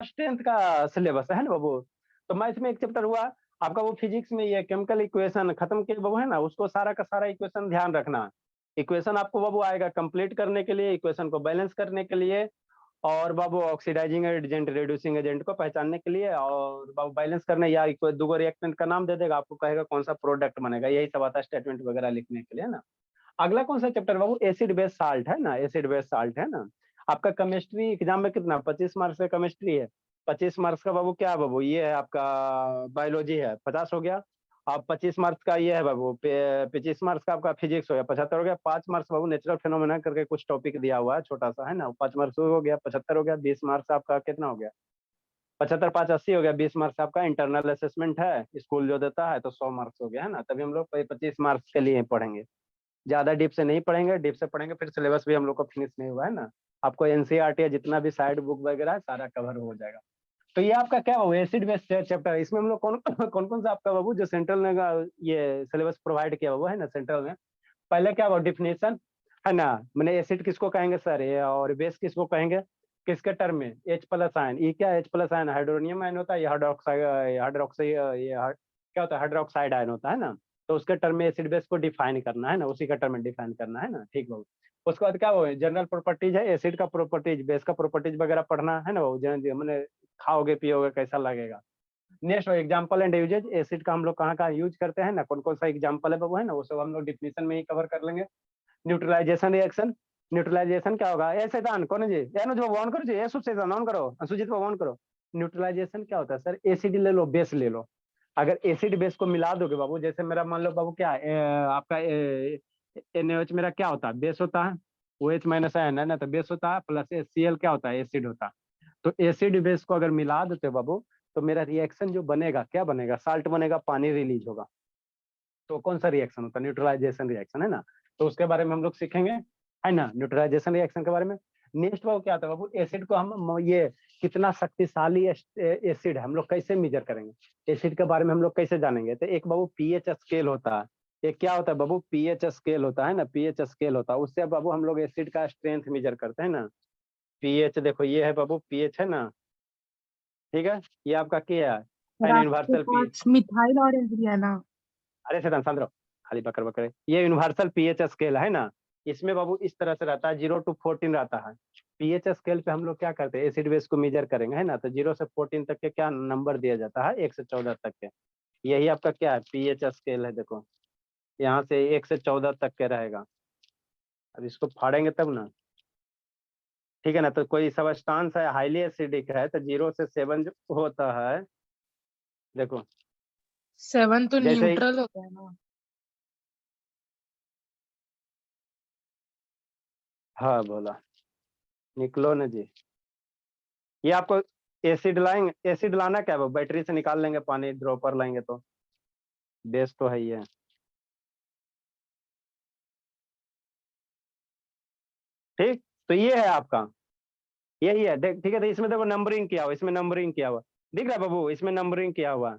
10th का syllabus है ना बाबू। तो मैथ में एक चैप्टर हुआ आपका, वो फिजिक्स में ये केमिकल इक्वेशन खत्म किए बाबू है ना, उसको सारा का सारा इक्वेशन ध्यान रखना। इक्वेशन आपको बाबू आएगा कंप्लीट करने के लिए, इक्वेशन को बैलेंस करने के लिए, और बाबू ऑक्सीडाइजिंग एजेंट, रिड्यूसिंग एजेंट को पहचानने के लिए, और बाबू बैलेंस करने या दो रिएक्टेंट का नाम दे देगा, आपको कहेगा कौन सा प्रोडक्ट बनेगा, यही सब आता है स्टेटमेंट वगैरह लिखने के लिए, है ना। अगला कौन सा चैप्टर बाबू, एसिड बेस साल्ट है ना, एसिड बेस साल्ट है ना। आपका केमिस्ट्री एग्जाम में कितना 25 मार्क्स का केमिस्ट्री है। 25 मार्क्स का बाबू क्या है बाबू, ये है आपका बायोलॉजी है, 50 हो गया। अब 25 मार्क्स का ये है बाबू, 25 मार्क्स का आपका फिजिक्स हो गया, 75 हो गया। 5 मार्क्स बाबू नेचुरल फिनोमेना करके कुछ टॉपिक दिया हुआ है छोटा सा, है ना, 5 मार्क्स हो गया, 75 हो गया। 20 मार्क्स आपका कितना हो गया, 75 5 80 हो गया। 20 मार्क्स आपका इंटरनल असेसमेंट है, स्कूल जो देता है, तो 100 मार्क्स हो गया, है ना। तभी हम लोग 25 मार्क्स के लिए पढ़ेंगे, ज्यादा डीप से नहीं पढ़ेंगे, डीप से पढ़ेंगे फिर सिलेबस भी हम लोग को फिनिश नहीं हुआ है ना। आपको एनसीईआरटी जितना भी साइड बुक वगैरह है सारा कवर हो जाएगा। तो ये आपका क्या हुआ, एसिड बेस चैप्टर है। इसमें हम लोग कौन कौन कौन सा आपका बाबू जो सेंट्रल ने ये सिलेबस प्रोवाइड किया हुआ है ना सेंट्रल में। पहले क्या हुआ, डिफिनेशन है ना, मैंने एसिड किसको कहेंगे सर, ये और बेस किसको कहेंगे, किसके टर्म में, H प्लस आयन। ये क्या H plus ion, hydronium ion होता है, ये हाइड्रोक्साइड, हाइड्रोक्साइड ये क्या होता है, हाइड्रोक्साइड आयन होता है ना। तो उसके टर्म में एसिड बेस को डिफाइन करना है ना, उसी का टर्म में डिफाइन करना है ना, ठीक बाबू। उसके बाद क्या हो, जनरल प्रॉपर्टीज है, एसिड का प्रॉपर्टीज, बेस का प्रॉपर्टीज वगैरह पढ़ना है ना बाबू, मैंने खाओगे पियोगे कैसा लगेगा। Next example and usages, acid का हम लोग कहाँ कहाँ यूज करते हैं ना, कौन कौन सा एग्जाम्पल है बाबू, है ना, वो सब हम लोग डिफिनेशन में ही कवर कर लेंगे। न्यूट्रलाइजेशन रिएक्शन, न्यूट्रलाइजेशन क्या होगा, ए शैतान कौन है जी, अनुज बाबू ऑन करो जी, ए शैतान ऑन करो, सुजीत बाबू ऑन करो। न्यूट्रलाइजेशन क्या होता है सर, एसिड ले लो बेस ले लो। अगर एसिड बेस को मिला दोगे बाबू, जैसे मेरा मान लो बाबू क्या आपका NaOH मेरा क्या होता है, बेस होता है। OH माइनस आयन है ना, तो बेस होता है, प्लस HCl क्या होता है, एसिड होता है। तो एसिड बेस को अगर मिला देते हो बाबू, तो मेरा रिएक्शन जो बनेगा क्या बनेगा, साल्ट बनेगा, पानी रिलीज होगा। तो कौन सा रिएक्शन होता है, न्यूट्रलाइजेशन रिएक्शन, है ना। तो उसके बारे में हम लोग सीखेंगे, है ना, न्यूट्रलाइजेशन रिएक्शन के बारे में। नेक्स्ट बाबू क्या आता है बाबू, एसिड को हम ये कितना शक्तिशाली एसिड है हम लोग कैसे मेजर करेंगे, एसिड के बारे में हम लोग कैसे जानेंगे। तो एक बाबू पीएच स्केल होता है, एक क्या होता है बाबू, पीएच स्केल होता है ना, पीएच स्केल होता है, उससे बाबू हम लोग एसिड का स्ट्रेंथ मेजर करते हैं ना। पीएच देखो ये है बाबू, पीएच है ना, ठीक है, ये आपका क्या है, और एन आपके यूनिवर्सल पीएच। पास मिथाइल ऑरेंज भी है ना। अरे शैतान शांत रहो, खाली बकर बकर ये यूनिवर्सल पीएच स्केल है ना। इसमें बाबू इस तरह से रहता है, 0 to 14 रहता है। पीएच स्केल पे हम लोग क्या करते हैं, एसिड बेस को मेजर करेंगे, है ना, तो 0 से 14 तक के क्या नंबर दिया जाता है, 1 से 14 तक के। यही आपका क्या है, पीएच स्केल है, देखो यहाँ से 1 से 14 तक के रहेगा। अब इसको फाड़ेंगे तब ना, ठीक है ना। तो कोई सबस्टांस है हाईली एसिडिक है, तो 0 से 7 जो होता है, देखो 7 तो जैसे न्यूट्रल होता है ना। हाँ बोला, निकलो ना जी। ये आपको एसिड लाएंगे, एसिड लाना क्या है, बैटरी से निकाल लेंगे पानी, ड्रॉपर लाएंगे तो बेस तो है ही है, ठीक। तो ये है आपका, यही है देख, ठीक है। तो इसमें देखो नंबरिंग किया हुआ, इसमें नंबरिंग किया हुआ, दिख रहा है बाबू, इसमें नंबरिंग किया हुआ,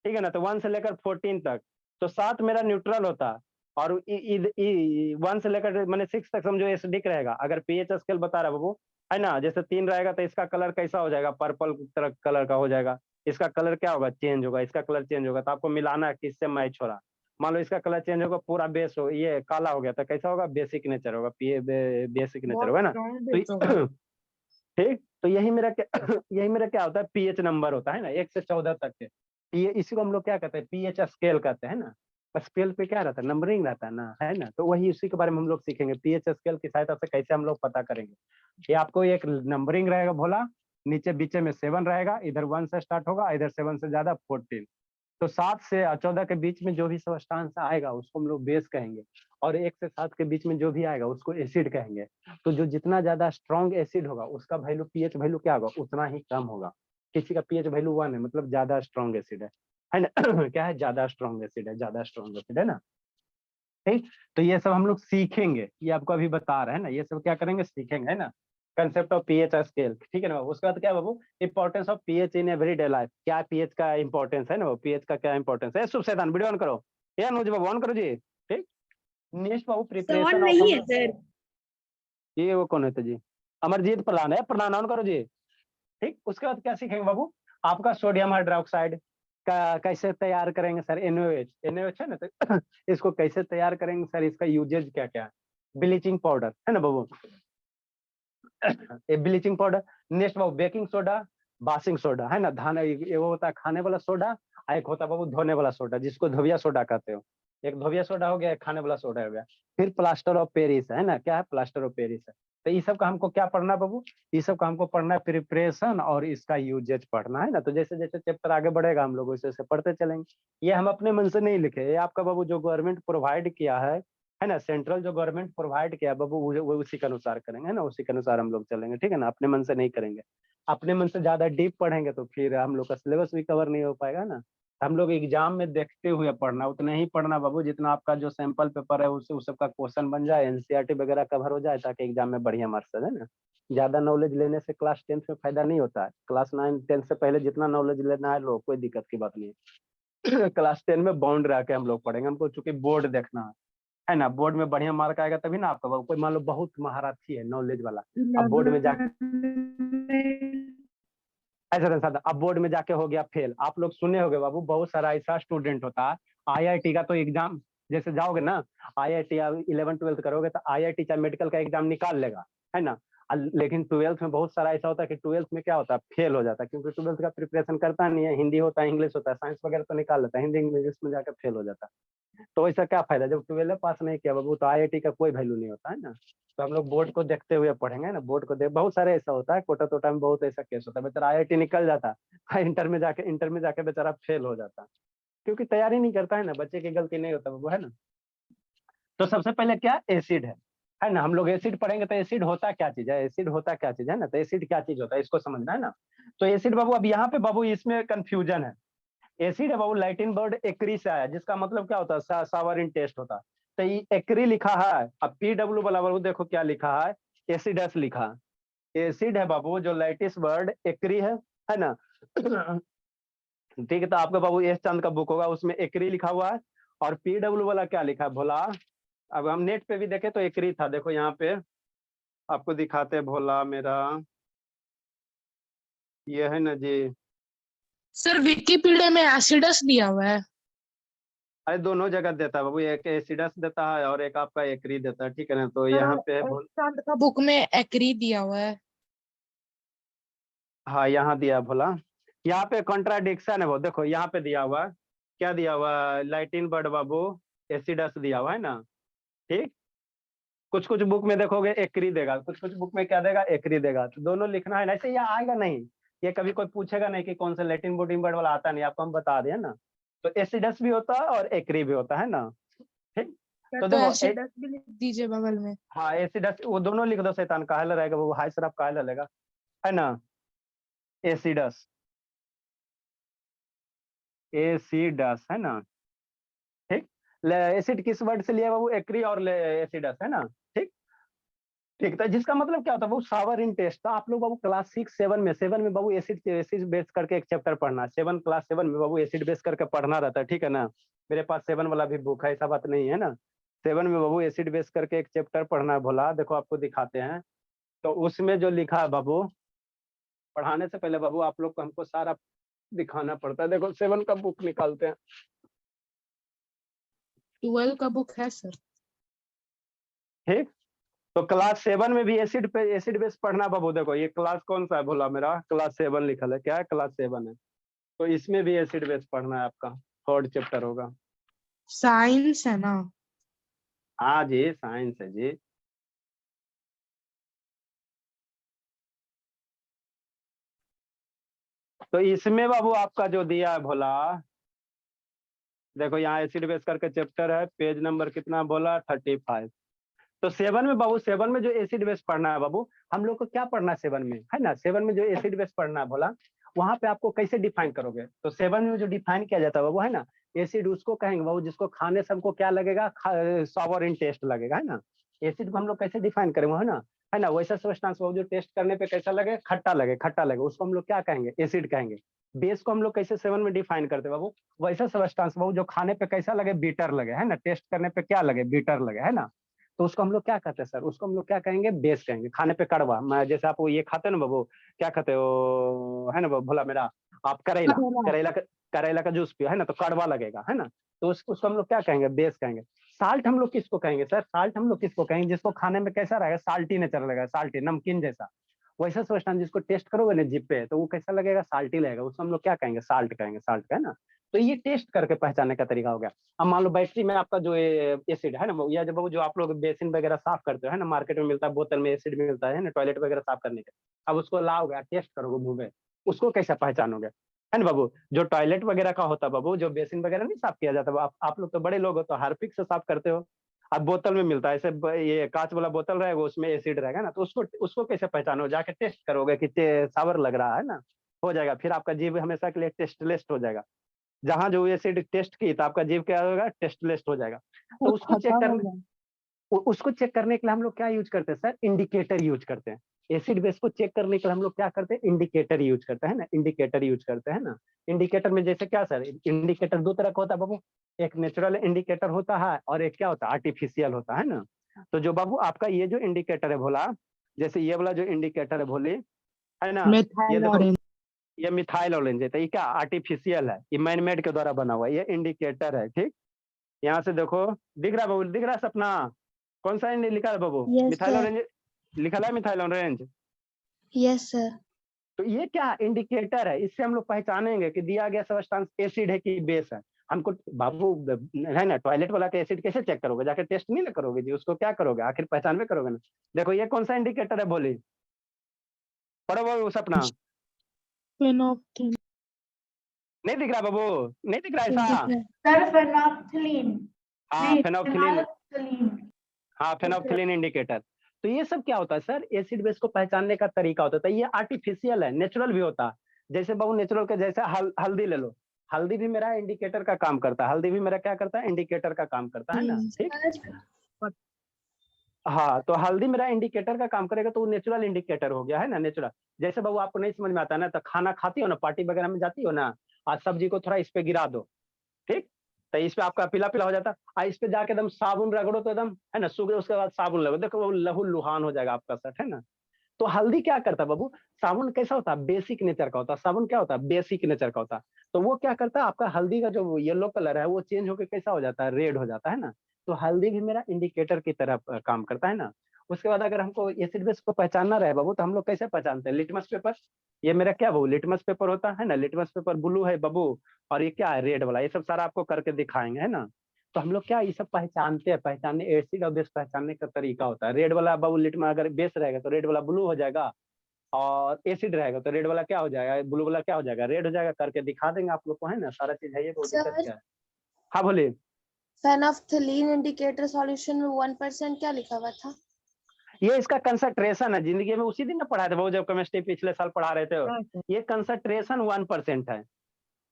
ठीक है ना। तो 1 से लेकर 14 तक, तो 7 मेरा न्यूट्रल होता, और 1 से लेकर मैंने 6 तक समझो एसिडिक रहेगा। अगर पीएच स्केल बता रहा है बाबू, है ना, जैसे 3 रहेगा तो इसका कलर कैसा हो जाएगा, पर्पल तरह कलर का हो जाएगा। इसका कलर क्या होगा, चेंज होगा, इसका कलर चेंज होगा। तो आपको मिलाना है किससे मैच हो रहा। मान लो इसका कलर चेंज होगा, पूरा बेस हो ये काला हो गया, तो कैसा होगा, बेसिक नेचर होगा, बेसिक नेचर बहुत होगा ना। स्ट्रॉन्ग बेस होगा। तो ठीक, तो यही मेरा क्या यही मेरा क्या होता है, पीएच नंबर होता है ना, 1 से 14 तक के। ये इसी को हम लोग क्या कहते हैं, पीएच स्केल कहते हैं ना। स्केल पे क्या रहता है, नंबरिंग रहता है ना, है ना। तो वही उसी के बारे में हम लोग सीखेंगे, पीएच स्केल की सहायता से कैसे हम लोग पता करेंगे। ये आपको एक नंबरिंग रहेगा भोला, नीचे बीचे में 7 रहेगा, इधर 1 से स्टार्ट होगा, इधर 7 से ज्यादा 14। तो 7 से 14 के बीच में जो भी सब्सटेंस आएगा उसको हम लोग बेस कहेंगे, और 1 से 7 के बीच में जो भी आएगा उसको एसिड कहेंगे। तो जो जितना ज्यादा स्ट्रॉन्ग एसिड होगा उसका वैल्यू, पीएच वैल्यू क्या होगा, उतना ही कम होगा। किसी का पीएच वैल्यू 1 है मतलब ज्यादा स्ट्रॉन्ग एसिड है ना क्या है, ज्यादा स्ट्रॉन्ग एसिड है, ज्यादा स्ट्रॉन्ग एसिड है ना, ठीक। तो ये सब हम लोग सीखेंगे, ये आपको अभी बता रहे हैं ना, ये सब क्या करेंगे, सीखेंगे, है ना। कंसेप्ट ऑफ पीएच स्केल, ठीक है ना बाबू। उसके बाद क्या बाबू, importance of pH in everyday life, क्या पीएच का इंपॉर्टेंस है ना, पीएच का क्या इंपॉर्टेंस है। शुभ शैतान वीडियो ऑन करो, ये अनुज बाबू ऑन करो जी, ठीक। नेक्स्ट बाबू सवाल प्रिपरेशन ऑफ नहीं हम है लोग, सर। ये वो कौन है तो जी, अमरजीत प्रधान है, प्रधान ऑन करो जी। ठीक, उसके बाद क्या सीखेंगे बाबू, आपका सोडियम हाइड्रोक्साइड का कैसे तैयार करेंगे सर, NaOH, NaOH है ना, तो इसको कैसे तैयार करेंगे सर, इसका यूजेज क्या क्या है, ब्लीचिंग पाउडर है ना बाबू, ये ब्लीचिंग पाउडर। नेक्स्ट बाबू बेकिंग सोडा, बासिंग सोडा है ना, धान ये वो होता है खाने वाला सोडा, और एक होता है बाबू धोने वाला सोडा, जिसको धोबिया सोडा कहते हो। एक धोबिया सोडा हो गया, एक खाने वाला सोडा हो गया। फिर प्लास्टर ऑफ पेरिस है ना, क्या है प्लास्टर ऑफ पेरिस है। तो ये सब का हमको क्या पढ़ना है बाबू, ये सब का हमको पढ़ना है प्रिपरेशन और इसका यूजेज पढ़ना है ना। तो जैसे जैसे चैप्टर आगे बढ़ेगा हम लोग वैसे वैसे पढ़ते चलेंगे। ये हम अपने मन से नहीं लिखे, ये आपका बाबू जो गवर्नमेंट प्रोवाइड किया है ना, सेंट्रल जो गवर्नमेंट प्रोवाइड किया बाबू, वो उसी के अनुसार करेंगे, है ना, उसी के अनुसार हम लोग चलेंगे, ठीक है ना, अपने मन से नहीं करेंगे। अपने मन से ज्यादा डीप पढ़ेंगे तो फिर हम लोग का सिलेबस भी कवर नहीं हो पाएगा ना। हम लोग एग्जाम में देखते हुए पढ़ना, उतना ही पढ़ना बाबू जितना आपका जो सैंपल पेपर है उससे उस सबका क्वेश्चन बन जाए, एनसीईआरटी वगैरह कवर हो जाए, ताकि एग्जाम में बढ़िया मार्क्स है ना। ज्यादा नॉलेज लेने से क्लास 10th में फायदा नहीं होता है, क्लास 9 10 से पहले जितना नॉलेज लेना है लो, कोई दिक्कत की बात नहीं है। क्लास 10 में बाउंड रह के हम लोग पढ़ेंगे, हमको चूंकि बोर्ड देखना है ना, बोर्ड में बढ़िया मार्क आएगा तभी ना आपका बाबू, कोई मान लो बहुत महारथी है नॉलेज वाला, अब बोर्ड में जाके 11 ऐसा ऐसा अब बोर्ड में जाके हो गया फेल। आप लोग सुने होंगे बाबू, बहुत सारा ऐसा स्टूडेंट होता है, आईआईटी का तो एग्जाम जैसे जाओगे ना, आईआईटी 11th 12th करोगे तो आईआईटी चाहे मेडिकल का एग्जाम निकाल लेगा, है ना। लेकिन 12th में बहुत सारा ऐसा होता है कि 12th में क्या होता है, फेल हो जाता है, क्योंकि 12th का प्रिपरेशन करता नहीं है, हिंदी होता है, इंग्लिश होता है, साइंस वगैरह तो निकाल लेता है, हिंदी इंग्लिश में जाकर फेल हो जाता है। तो ऐसा क्या फायदा, जब 12 पास नहीं किया बाबू तो आईआईटी का कोई वैल्यू नहीं होता है ना। तो हम लोग बोर्ड को देखते हुए पढ़ेंगे ना, बोर्ड को देख, बहुत सारे ऐसा होता है, कोटा तोटा में बहुत ऐसा केस होता है, बेचारा आईआईटी निकल जाता है, इंटर में जाके बेचारा फेल हो जाता है, क्योंकि तैयारी नहीं करता है ना, बच्चे की गलती नहीं होता बाबू, है ना। तो सबसे पहले क्या एसिड है ना, हम लोग एसिड पढ़ेंगे तो एसिड होता क्या चीज है, एसिड होता क्या चीज है ना, तो एसिड क्या चीज होता है इसको समझना है ना। तो एसिड बाबू अब यहाँ पे बाबू इसमें कंफ्यूजन है। एसिड है बाबू, लैटिन वर्ड एक्री से आया, जिसका मतलब क्या होता है, सावर इन टेस्ट होता है। तो ये एक्री लिखा है, अब PW वाला बाबू देखो क्या लिखा है, एसिडस लिखा है। एसिड है बाबू जो लैटिस वर्ड एक्री है ना। ठीक है, तो आपका बाबू एस चंद का बुक होगा, उसमें एक्री लिखा हुआ है। और PW वाला क्या लिखा है भोला, अब हम नेट पे भी देखे तो एक्री था, देखो यहाँ पे आपको दिखाते हैं भोला मेरा, ये है ना जी। सर विकिपीडिया में एसिडस दिया हुआ है। अरे दोनों जगह देता है बाबू, एक एसिडस देता है और एक आपका एक्री देता है, ठीक है ना। तो सर यहाँ पे चांद का बुक में एक्री दिया हुआ है। हाँ यहाँ दिया है भोला, यहाँ पे कॉन्ट्राडिक्शन है वो, देखो यहाँ पे दिया हुआ है, क्या दिया हुआ है, लैटिन वर्ड बाबू एसिडस दिया हुआ है ना। ठीक, कुछ कुछ बुक में देखोगे एक्री देगा, कुछ कुछ बुक में क्या देगा, एक्री देगा, तो दोनों लिखना है ना, ऐसे ये आएगा नहीं, ये कभी कोई पूछेगा नहीं कि कौन सा लैटिन बोर्डिंग वर्ड वाला आता नहीं, आपको हम बता दें ना। तो एसिडस भी होता है और एक्री भी होता है ना। ठीक, सर तो तो देखो एसिडस भी लिख दीजिए बगल में। हाँ एसिडस वो दोनों लिख दो, शैतान काहे रहेगा वो, हाई सर आप काहे लगेगा, है ना। एसिडस, एसिडस है ना। ठीक, एसिड किस वर्ड से लिया बाबू, एक्री और एसिडस है ना। ठीक, ठीक, तो जिसका मतलब क्या होता है बाबू, सावर इन टेस्ट। तो आप लोग बाबू क्लास 6 7 में बाबू एसिड बेस करके एक चैप्टर पढ़ना, क्लास 7 में बाबू एसिड बेस करके पढ़ना रहता है, ठीक है ना। मेरे पास 7 वाला भी बुक है, ऐसा बात नहीं है ना। 7 में बाबू एसिड बेस करके एक चैप्टर पढ़ना है भोला, देखो आपको दिखाते हैं। तो उसमें जो लिखा है बाबू, पढ़ाने से पहले बाबू आप लोग को हमको सारा दिखाना पड़ता है, देखो 7 का बुक निकालते हैं। 12 का बुक है सर। ठीक, तो क्लास 7 में भी एसिड बेस पढ़ना बाबू, देखो ये क्लास कौन सा है भोला, मेरा क्लास 7 लिखल है, क्या है क्लास 7 है। तो इसमें भी एसिड बेस पढ़ना है आपका, 3rd चैप्टर होगा। साइंस है ना। हाँ जी साइंस है जी। तो इसमें बाबू आपका जो दिया है भोला, देखो यहाँ एसिड बेस करके चैप्टर है, पेज नंबर कितना बोला 35। तो 7 में बाबू, 7 में जो एसिड बेस पढ़ना है बाबू, हम लोग को क्या पढ़ना है 7 में, है ना। 7 में जो एसिड बेस पढ़ना है बोला, वहां पे आपको कैसे डिफाइन करोगे, तो 7 में जो डिफाइन किया जाता है बाबू, है ना, एसिड उसको कहेंगे बाबू जिसको खाने से हमको क्या लगेगा, सावर इन टेस्ट लगेगा, है ना। एसिड को हम लोग कैसे डिफाइन करेंगे, है ना, वैसा सब्सटेंस बाबू जो टेस्ट करने पे कैसा लगे, खट्टा लगे, उसको हम लोग क्या कहेंगे, एसिड कहेंगे। बेस को हम लोग कैसे 7 में डिफाइन करते हैं बाबू, वैसा सब्सटेंस बाबू जो खाने पे कैसा लगे, बीटर लगे, है ना, टेस्ट करने पे क्या लगे, बीटर लगे, है ना। तो उसको हम लोग क्या कहते हैं सर, उसको हम लोग क्या कहेंगे, बेस कहेंगे। खाने पे कड़वा, मैं जैसे आप वो ये खाते हो ना बाबू, क्या खाते हो, है ना भोला मेरा, आप करेला, करेला। करेला का जूस पियो, है ना, तो कड़वा लगेगा, है ना, तो उसको हम लोग क्या कहेंगे, बेस कहेंगे। साल्ट हम लोग किसको कहेंगे सर, साल्ट हम लोग किसको कहेंगे, जिसको खाने में कैसा रहेगा, साल्टी नेचर लगेगा, साल्टी नमकीन जैसा, वैसा सोचना, जिसको टेस्ट करोगे ना जीभ पे, तो वो कैसा लगेगा, साल्टी लगेगा, उसको हम लोग क्या कहेंगे, साल्ट कहेंगे, साल्ट है ना। तो ये टेस्ट करके पहचानने का तरीका हो गया। अब मान लो बैटरी में आपका जो एसिड है ना, या जब वो जो आप लोग बेसिन वगैरह साफ करते हो, है ना, मार्केट में मिलता है, बोतल में एसिड मिलता है ना, टॉयलेट वगैरह साफ करने के, अब उसको लाओगे, टेस्ट करोगे मुंह में, उसको कैसे पहचानोगे, है ना बाबू। जो टॉयलेट वगैरह का होता है बाबू, जो बेसिन वगैरह नहीं साफ किया जाता, आप लोग तो बड़े लोग हो, तो हार्पिक से साफ करते हो। अब बोतल में मिलता है ऐसे, ये कांच वाला बोतल रहेगा, उसमें एसिड रहेगा ना, तो उसको उसको कैसे पहचानो, जाके टेस्ट करोगे कि सावर लग रहा है ना, हो जाएगा, फिर आपका जीभ हमेशा के लिए टेस्टलेस हो जाएगा। जहां जो एसिड टेस्ट की, तो आपका जीभ क्या होगा, टेस्टलेस हो जाएगा। तो वो उसको खत्म चेक हो करने, गया। उसको चेक करने के लिए हम लोग क्या यूज करते हैं सर, इंडिकेटर यूज करते हैं। एसिड बेस को चेक करने के लिए हम लोग क्या करते हैं, इंडिकेटर यूज करते हैं ना, इंडिकेटर यूज करते हैं ना। इंडिकेटर में जैसे क्या सर, इंडिकेटर दो तरह का होता है बाबू, एक नेचुरल इंडिकेटर होता है और एक क्या होता है, आर्टिफिशियल होता है ना। तो जो बाबू आपका ये जो इंडिकेटर है भोला, जैसे ये वाला जो इंडिकेटर है भोले, है ना, ये मिथाइल देखो, ऑरेंज। ये मिथाइल ऑरेंज है, तो ये क्या आर्टिफिशियल है, ये मैनमेड के द्वारा बना हुआ है, ये इंडिकेटर है, ठीक। यहाँ से देखो, दिख रहा है बाबू, दिख रहा है सपना, कौन सा इंडी लिखा है बाबू, यस मिथाइल सर। ऑरेंज लिखा है, मिथाइल ऑरेंज। Yes sir. तो ये क्या इंडिकेटर है, इससे हम लोग पहचानेंगे कि दिया गया सब्सटेंस एसिड है कि बेस है। हमको बाबू, है ना, टॉयलेट वाला का एसिड कैसे चेक करोगे, जाके टेस्ट नहीं ना करोगे जी, उसको क्या करोगे, आखिर पहचान में करोगे ना। देखो ये कौन सा इंडिकेटर है बोली, पढ़ो बाबू सपना, फेनोप्थिन। नहीं दिख रहा बाबू, नहीं दिख रहा ठीक ऐसा। है। सर फेनोप्थिलीन हाँ नहीं फेनोप्थिलीन, फेनोल्फथलीन। हाँ फेनोप्थिलीन इंडिकेटर। तो ये सब क्या होता है सर, एसिड बेस को पहचानने का तरीका होता है। ये आर्टिफिशियल है, नेचुरल भी होता है। जैसे बाबू नेचुरल के जैसे हल्दी ले लो, हल्दी भी मेरा इंडिकेटर का काम करता है, हल्दी भी मेरा क्या करता है, इंडिकेटर का काम करता है ना, ठीक। हाँ, तो हल्दी मेरा इंडिकेटर का काम करेगा, तो वो नेचुरल इंडिकेटर हो गया, है ना, नेचुरल। जैसे बाबू आपको नहीं समझ में आता ना, तो खाना खाती हो ना, पार्टी वगैरह में जाती हो ना, आज सब्जी को थोड़ा इस पे गिरा दो, ठीक, तो इस पे आपका पीला पीला हो जाता है, इस पे जाके एकदम साबुन रगड़ो, तो एकदम, है ना, सूखे, उसके बाद साबुन लगो, देखो वो लहू लुहान हो जाएगा आपका शर्ट, है ना। तो हल्दी क्या करता है बाबू, साबुन कैसा होता है, बेसिक नेचर का होता है, साबुन क्या होता है, बेसिक नेचर का होता है। तो वो क्या करता है, आपका हल्दी का जो येलो कलर है, वो चेंज होकर कैसा हो जाता है, रेड हो जाता है ना। तो हल्दी भी मेरा इंडिकेटर की तरह काम करता है ना। उसके बाद अगर हमको एसिड बेस को पहचानना रहे बाबू, तो हम लोग कैसे पहचानते हैं, लिटमस पेपर, ये मेरा क्या बाबू, लिटमस पेपर होता है ना, लिटमस पेपर ब्लू है बाबू, और ये क्या है, रेड वाला, ये सब सारा आपको करके दिखाएंगे, है ना। तो हम लोग क्या ये सब पहचानते हैं, पहचानने, एसिड और बेस पहचानने का तरीका होता है। रेड वाला बाबू लिटमस, अगर बेस रहेगा तो रेड वाला ब्लू हो जाएगा, और एसिड रहेगा तो रेड वाला क्या हो जाएगा, ब्लू वाला क्या हो जाएगा, रेड हो जाएगा, करके दिखा देंगे आप लोग को, है ना, सारा चीज है, ये कोई दिक्कत सर क्या है। हाँ बोलिए। फेनोप्थिलीन इंडिकेटर सॉल्यूशन में 1% क्या लिखा हुआ था? ये इसका कंसंट्रेशन है, जिंदगी में उसी दिन ना पढ़ाए थे वो, जब केमिस्ट्री पिछले साल पढ़ा रहे थे, ये कंसंट्रेशन 1% है।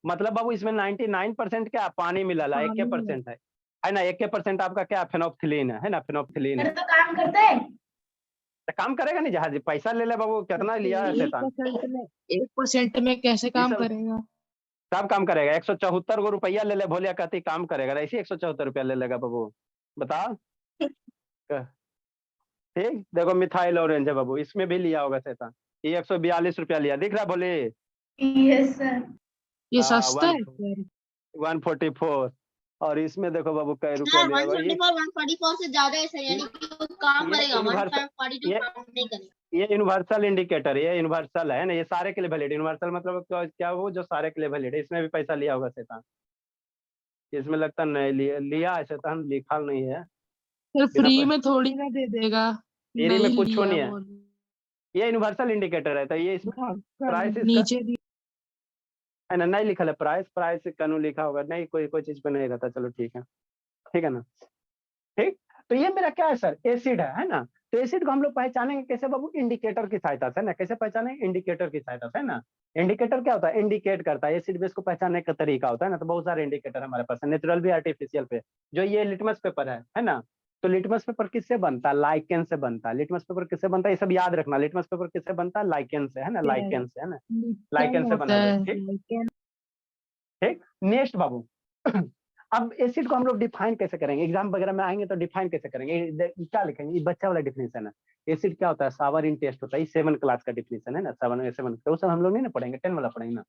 मतलब बाबू इसमें 99% क्या पानी मिला है, 1% है ना, 1% आपका क्या फेनोप्थिलीन है ना, फेनोप्थिलीन मेरे है। तो काम करते हैं। तो काम करेगा नहीं जहाज, पैसा ले ले बाबू, कितना लिया है शैतान, 1% में कैसे ये काम सब करेगा? सब काम करेगा। 174 गो रुपया ले ले भोलिया, कहती काम करेगा, ऐसे 174 रुपया ले लेगा बाबू, बताओ। ठीक, देखो मिथाइल ऑरेंज है बाबू, इसमें भी लिया होगा शैतान, ये 142 रुपया लिया, दिख रहा है बोले। Yes sir. ये हाँ, सस्ता है सर। 144, और इसमें देखो बाबू कै रुपया सर लिया होगा ये। 144 से ज्यादा है सर, यानी कि वो काम ये करेगा, यूनिवर्सल, 142 ये काम नहीं करेगा। ये यूनिवर्सल इंडिकेटर, ये यूनिवर्सल है ना, ये सारे के लिए वैलिड, यूनिवर्सल मतलब क्या वो जो सारे के लिए वैलिड है। इसमें भी पैसा लिया होगा शैतान, इसमें लगता नहीं लिया है शैतान, लिखा नहीं है। सर बिना फ्री में थोड़ी ना दे देगा। फ्री में नहीं कुछ लिया नहीं है, बोल। ये यूनिवर्सल इंडिकेटर है, तो ये इसमें प्राइस इसका नीचे भी। है ना, नहीं लिखा है प्राइस, प्राइस कनु लिखा होगा, नहीं कोई कोई चीज पे नहीं रहता, चलो ठीक है, ठीक है ना, ठीक। तो ये मेरा क्या है सर, एसिड है ना। तो एसिड को हम लोग पहचानेंगे कैसे बाबू, इंडिकेटर की सहायता से ना, कैसे पहचानेंगे, इंडिकेटर की सहायता से, है ना। इंडिकेटर क्या होता है, इंडिकेट करता है, एसिड बेस को पहचानने का तरीका होता है ना। तो बहुत सारे इंडिकेटर हमारे पास है, नेचुरल भी आर्टिफिशियल पे। जो ये लिटमस पेपर है ना, तो लिटमस पेपर किससे बनता है, लाइकेन से बनता है। लिटमस पेपर किससे बनता है, ये सब याद रखना, लिटमस पेपर किससे बनता है, लाइकेन से, है ना, लाइकेन से, है ना, लिप्टन लाइकेन से बना होता हुआ है, है ठीक। लेकिन ठीक, नेक्स्ट बाबू अब एसिड को हम लोग डिफाइन कैसे करेंगे, एग्जाम वगैरह में आएंगे तो डिफाइन कैसे करेंगे, क्या लिखेंगे, ये बच्चा वाला डिफिनेशन है। एसिड क्या होता है, सावर इन टेस्ट होता है, 7 क्लास का डिफिनेशन है ना, 7 तो उस हम लोग नहीं ना पढ़ेंगे, 10 वाला पढ़ेंगे ना।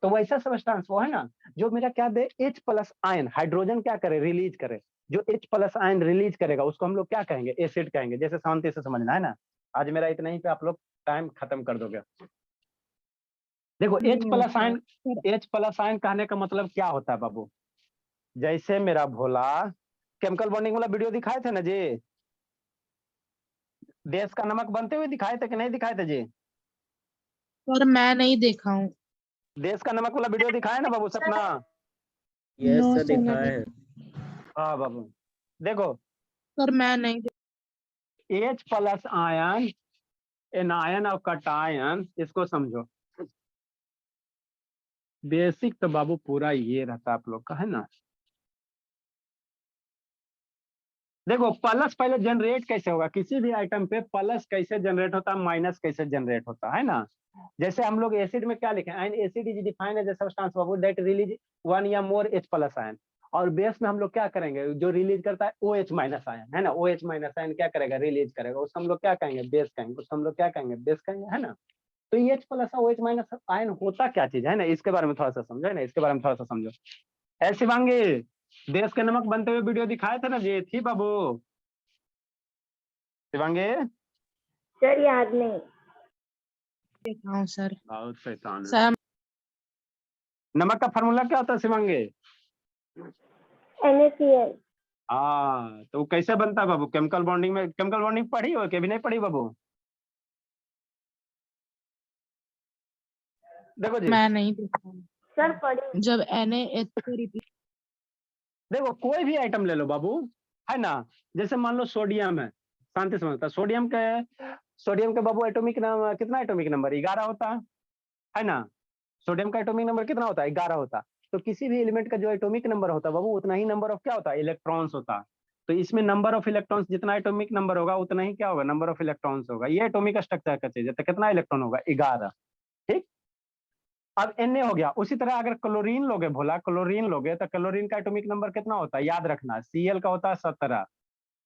तो वैसा सब्सटेंस वो है ना जो मेरा क्या दे, H प्लस आयन हाइड्रोजन क्या करे, रिलीज करे। जो H प्लस आयन रिलीज करेगा उसको हम लोग क्या कहेंगे, एसिड कहेंगे। जैसे शांति से समझना है ना, आज मेरा इतना ही पे आप लोग टाइम खत्म कर दोगे। देखो H प्लस आयन कहने का मतलब क्या होता है बाबू, जैसे मेरा भोला केमिकल बॉन्डिंग वाला वीडियो दिखाए थे ना जी, देश का नमक बनते हुए दिखाए थे कि नहीं दिखाए थे जी, सर मैं नहीं देखा हूँ। देश का नमक वाला वीडियो दिखाए ना बाबू सपना। यस No, सर sir, दिखाया नहीं। है। हाँ बाबू देखो, सर मैं नहीं H प्लस आयन एनायन और कटायन, इसको समझो। बेसिक तो बाबू पूरा ये रहता आप लोग का है ना। देखो प्लस पहले जनरेट कैसे होगा, किसी भी आइटम पे प्लस कैसे जनरेट होता है, माइनस कैसे जनरेट होता है ना। जैसे हम लोग एसिड में क्या लिखे, an acid is defined as a substance बाबू दैट रिलीज 1 या मोर H प्लस आयन। और बेस में हम लोग क्या करेंगे, जो रिलीज करता है OH माइनस आयन है ना, OH माइनस आयन क्या करेगा, रिलीज करेगा, उसको हम लोग क्या कहेंगे, बेस कहेंगे, उसको हम लोग क्या कहेंगे, बेस कहेंगे है ना। तो ये H plus OH minus ion होता क्या चीज है ना, इसके बारे में थोड़ा सा समझो है ना, इसके बारे में थोड़ा सा समझो। ऐसे शिवांगी, देश के नमक बनते हुए वीडियो दिखाए थे ना जी, थी बाबू शिवांगी। सर याद नहीं। देखा हूँ सर। बहुत शैतान है। सर नमक का फार्मूला क्या होता है शिवांगी। NaCl। हाँ तो वो कैसे बनता है बाबू, केमिकल बॉन्डिंग में, केमिकल बॉन्डिंग पढ़ी हो कि भी नहीं पढ़ी बाबू। देखो जी, मैं नहीं देखा हूँ। सर पढ़ी। जब NaH से रिपीट देखो कोई भी आइटम ले लो बाबू है ना, जैसे मान लो सोडियम है, शांति समझता, सोडियम के बाबू एटॉमिक नाम कितना, एटॉमिक नंबर 11 होता है ना। सोडियम का एटॉमिक नंबर कितना होता है, 11 होता। तो किसी भी एलिमेंट का जो एटॉमिक नंबर होता है बाबू उतना ही नंबर ऑफ क्या होता है, इलेक्ट्रॉन्स होता। तो इसमें नंबर ऑफ इलेक्ट्रॉन्स जितना एटॉमिक नंबर होगा उतना ही क्या होगा, नंबर ऑफ इलेक्ट्रॉन्स होगा। ये एटॉमिक स्ट्रक्चर का चीज है, तो कितना इलेक्ट्रॉन होगा, 11। ठीक, अब Na हो गया। उसी तरह अगर क्लोरीन लोगे भोला, क्लोरीन लोगे तो क्लोरीन का एटॉमिक नंबर कितना होता है, याद रखना, Cl का होता है 17।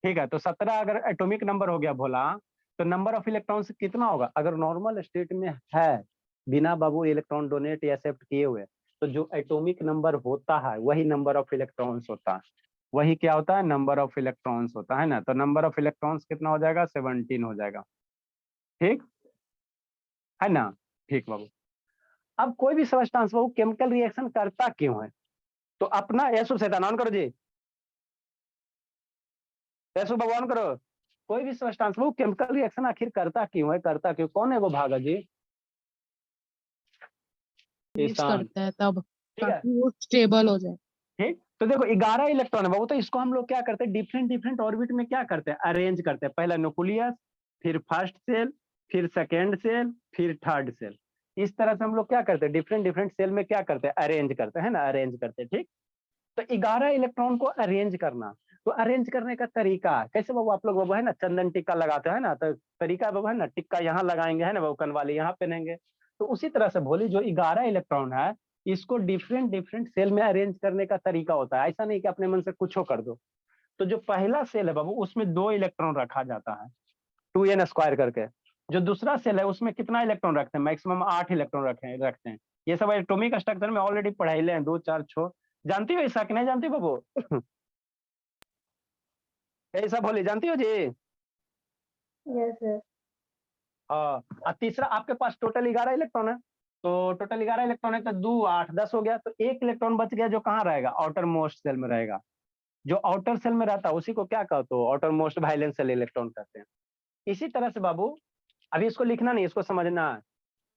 ठीक है, तो 17 अगर एटॉमिक नंबर हो गया भोला, तो नंबर ऑफ इलेक्ट्रॉन्स कितना होगा, अगर नॉर्मल स्टेट में है बिना बाबू इलेक्ट्रॉन डोनेट या एक्सेप्ट किए हुए, तो जो एटॉमिक नंबर होता है वही नंबर ऑफ इलेक्ट्रॉन्स होता है। वही क्या होता है, नंबर ऑफ इलेक्ट्रॉन्स होता है ना। तो नंबर ऑफ इलेक्ट्रॉन्स कितना हो जाएगा, 17 हो जाएगा। ठीक है ना, ठीक बाबू। अब कोई भी सब्सटेंस बाबू केमिकल रिएक्शन करता क्यों है, तो अपना यसु शैतान ऑन करो जी, यसु बाबू ऑन करो। कोई भी सब्सटेंस बाबू केमिकल रिएक्शन आखिर करता क्यों है, करता क्यों, कौन है वो भागा जी, यूज ईशान। करता है तब, ठीक है, ताकि वो स्टेबल हो जाए। ठीक। तो देखो 11 इलेक्ट्रॉन है बाबू, तो इसको हम लोग क्या करते हैं, डिफरेंट डिफरेंट ऑर्बिट में क्या करते हैं, अरेंज करते हैं। पहला न्यूक्लियस, फिर फर्स्ट सेल, फिर सेकेंड सेल, फिर थर्ड सेल। इस तरह से हम लोग क्या करते हैं, डिफरेंट डिफरेंट सेल में क्या करते हैं, अरेंज करते हैं ना, अरेंज करते हैं। ठीक, तो 11 इलेक्ट्रॉन को अरेंज करना, तो अरेंज करने का तरीका कैसे बाबू, आप लोग बाबू है ना चंदन टिक्का लगाते हैं ना, तो तरीका बाबू है ना, टिक्का यहाँ लगाएंगे है ना बाबू, कनवाली यहाँ पहनेंगे। तो उसी तरह से बोली जो 11 इलेक्ट्रॉन है इसको डिफरेंट डिफरेंट सेल में अरेंज करने का तरीका होता है। ऐसा नहीं कि अपने मन से कुछ कर दो। तो जो पहला सेल है बाबू उसमें 2 इलेक्ट्रॉन रखा जाता है, 2n स्क्वायर करके। जो दूसरा सेल है उसमें कितना इलेक्ट्रॉन रखते हैं, मैक्सिमम 8 इलेक्ट्रॉन रखते हैं। ये सब एटॉमिक स्ट्रक्चर में ऑलरेडी पढ़ाई ले हैं, 2 4 6 जानती हो, ऐसा कि नहीं जानती बाबू। ऐसा बोली जानती हो जी। Yes sir. हाँ, और तीसरा आपके पास टोटल 11 इलेक्ट्रॉन है, तो टोटल 11 इलेक्ट्रॉन है तो 2 8 10 हो गया। तो एक इलेक्ट्रॉन बच गया जो कहाँ रहेगा, आउटर मोस्ट सेल में रहेगा। जो आउटर सेल में रहता है उसी को क्या कहते हो, outer most valence shell electron कहते हैं। इसी तरह से बाबू अभी इसको लिखना नहीं, इसको समझना है।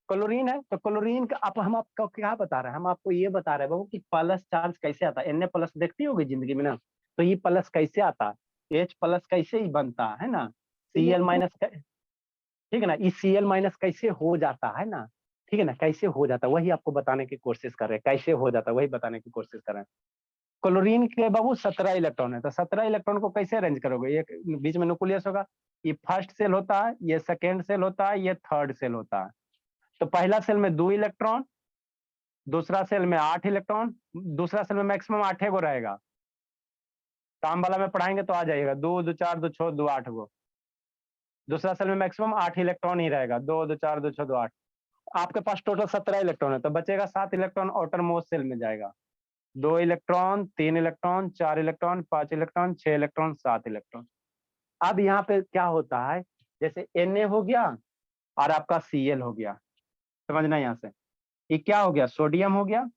क्लोरीन है तो क्लोरीन का हम आपको क्या बता रहे हैं, हम आपको ये बता रहे हैं बाबू कि प्लस चार्ज कैसे आता है। Na प्लस देखती होगी जिंदगी में ना, तो ये प्लस कैसे आता है, H प्लस कैसे ही बनता है ना, Cl माइनस, ठीक है ना, इस Cl माइनस कैसे हो जाता है ना, ठीक है ना, कैसे हो जाता है वही आपको बताने की कोशिश कर रहे हैं, कैसे हो जाता है वही बताने की कोशिश कर रहे हैं। क्लोरीन के बाबू 17 इलेक्ट्रॉन है, तो 17 इलेक्ट्रॉन को कैसे अरेंज करोगे, ये बीच में न्यूक्लियस होगा, ये फर्स्ट सेल होता है, ये सेकेंड सेल होता है, ये थर्ड सेल होता है। तो पहला सेल में 2 इलेक्ट्रॉन, दूसरा सेल में 8 इलेक्ट्रॉन, दूसरा सेल में मैक्सिमम 8 गो रहेगा, काम वाला में पढ़ाएंगे तो आ जाएगा 2 2 4 2 6 2 8 गो। दूसरा सेल में मैक्सिमम 8 इलेक्ट्रॉन ही रहेगा, 2 2 4 2 6 2 8। आपके पास टोटल 17 इलेक्ट्रॉन है, तो बचेगा 7 इलेक्ट्रॉन आउटर मोस्ट सेल में जाएगा। 2 electron, 3 electron, 4 electron, 5 electron, 6 electron, 7 electron. अब यहाँ पे क्या होता है, जैसे Na हो गया और आपका Cl हो गया, समझना यहाँ से, ये क्या हो गया, सोडियम हो गया।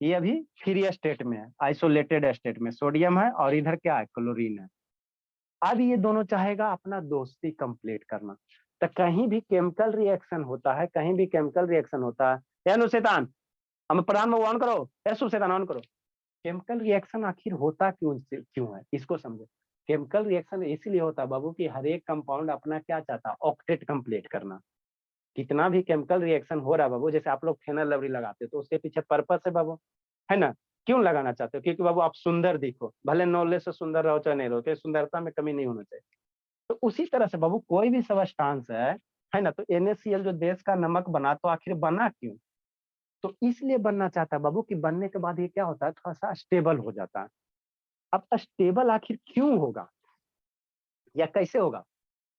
ये अभी फ्री स्टेट में है, आइसोलेटेड स्टेट में सोडियम है, और इधर क्या है, क्लोरीन है। अब ये दोनों चाहेगा अपना दोस्ती कंप्लीट करना, तो कहीं भी केमिकल रिएक्शन होता है, कहीं भी केमिकल रिएक्शन होता है, नुशैतान हम प्रधान में ऑन करो, शुभशैतान ऑन करो। केमिकल रिएक्शन आखिर होता क्यों है, इसको समझो। केमिकल रिएक्शन इसीलिए होता है बाबू कि हर एक कंपाउंड अपना क्या चाहता है, ऑक्टेट कंप्लीट करना। कितना भी केमिकल रिएक्शन हो रहा है बाबू, जैसे आप लोग फेनल लवली लगाते हो तो उसके पीछे पर्पस है बाबू, है ना, क्यों लगाना चाहते हो, क्योंकि बाबू आप सुंदर दिखो, भले नॉलेज से सुंदर रहो चाहे नहीं रहो, तो सुंदरता में कमी नहीं होना चाहिए। तो उसी तरह से बाबू कोई भी सब्सटेंस है ना, तो NaCl जो देश का नमक बना, तो आखिर बना क्यों, तो इसलिए बनना चाहता है बाबू कि बनने के बाद ये क्या होता है, थोड़ा सा स्टेबल हो जाता है। अब स्टेबल आखिर क्यों होगा या कैसे होगा,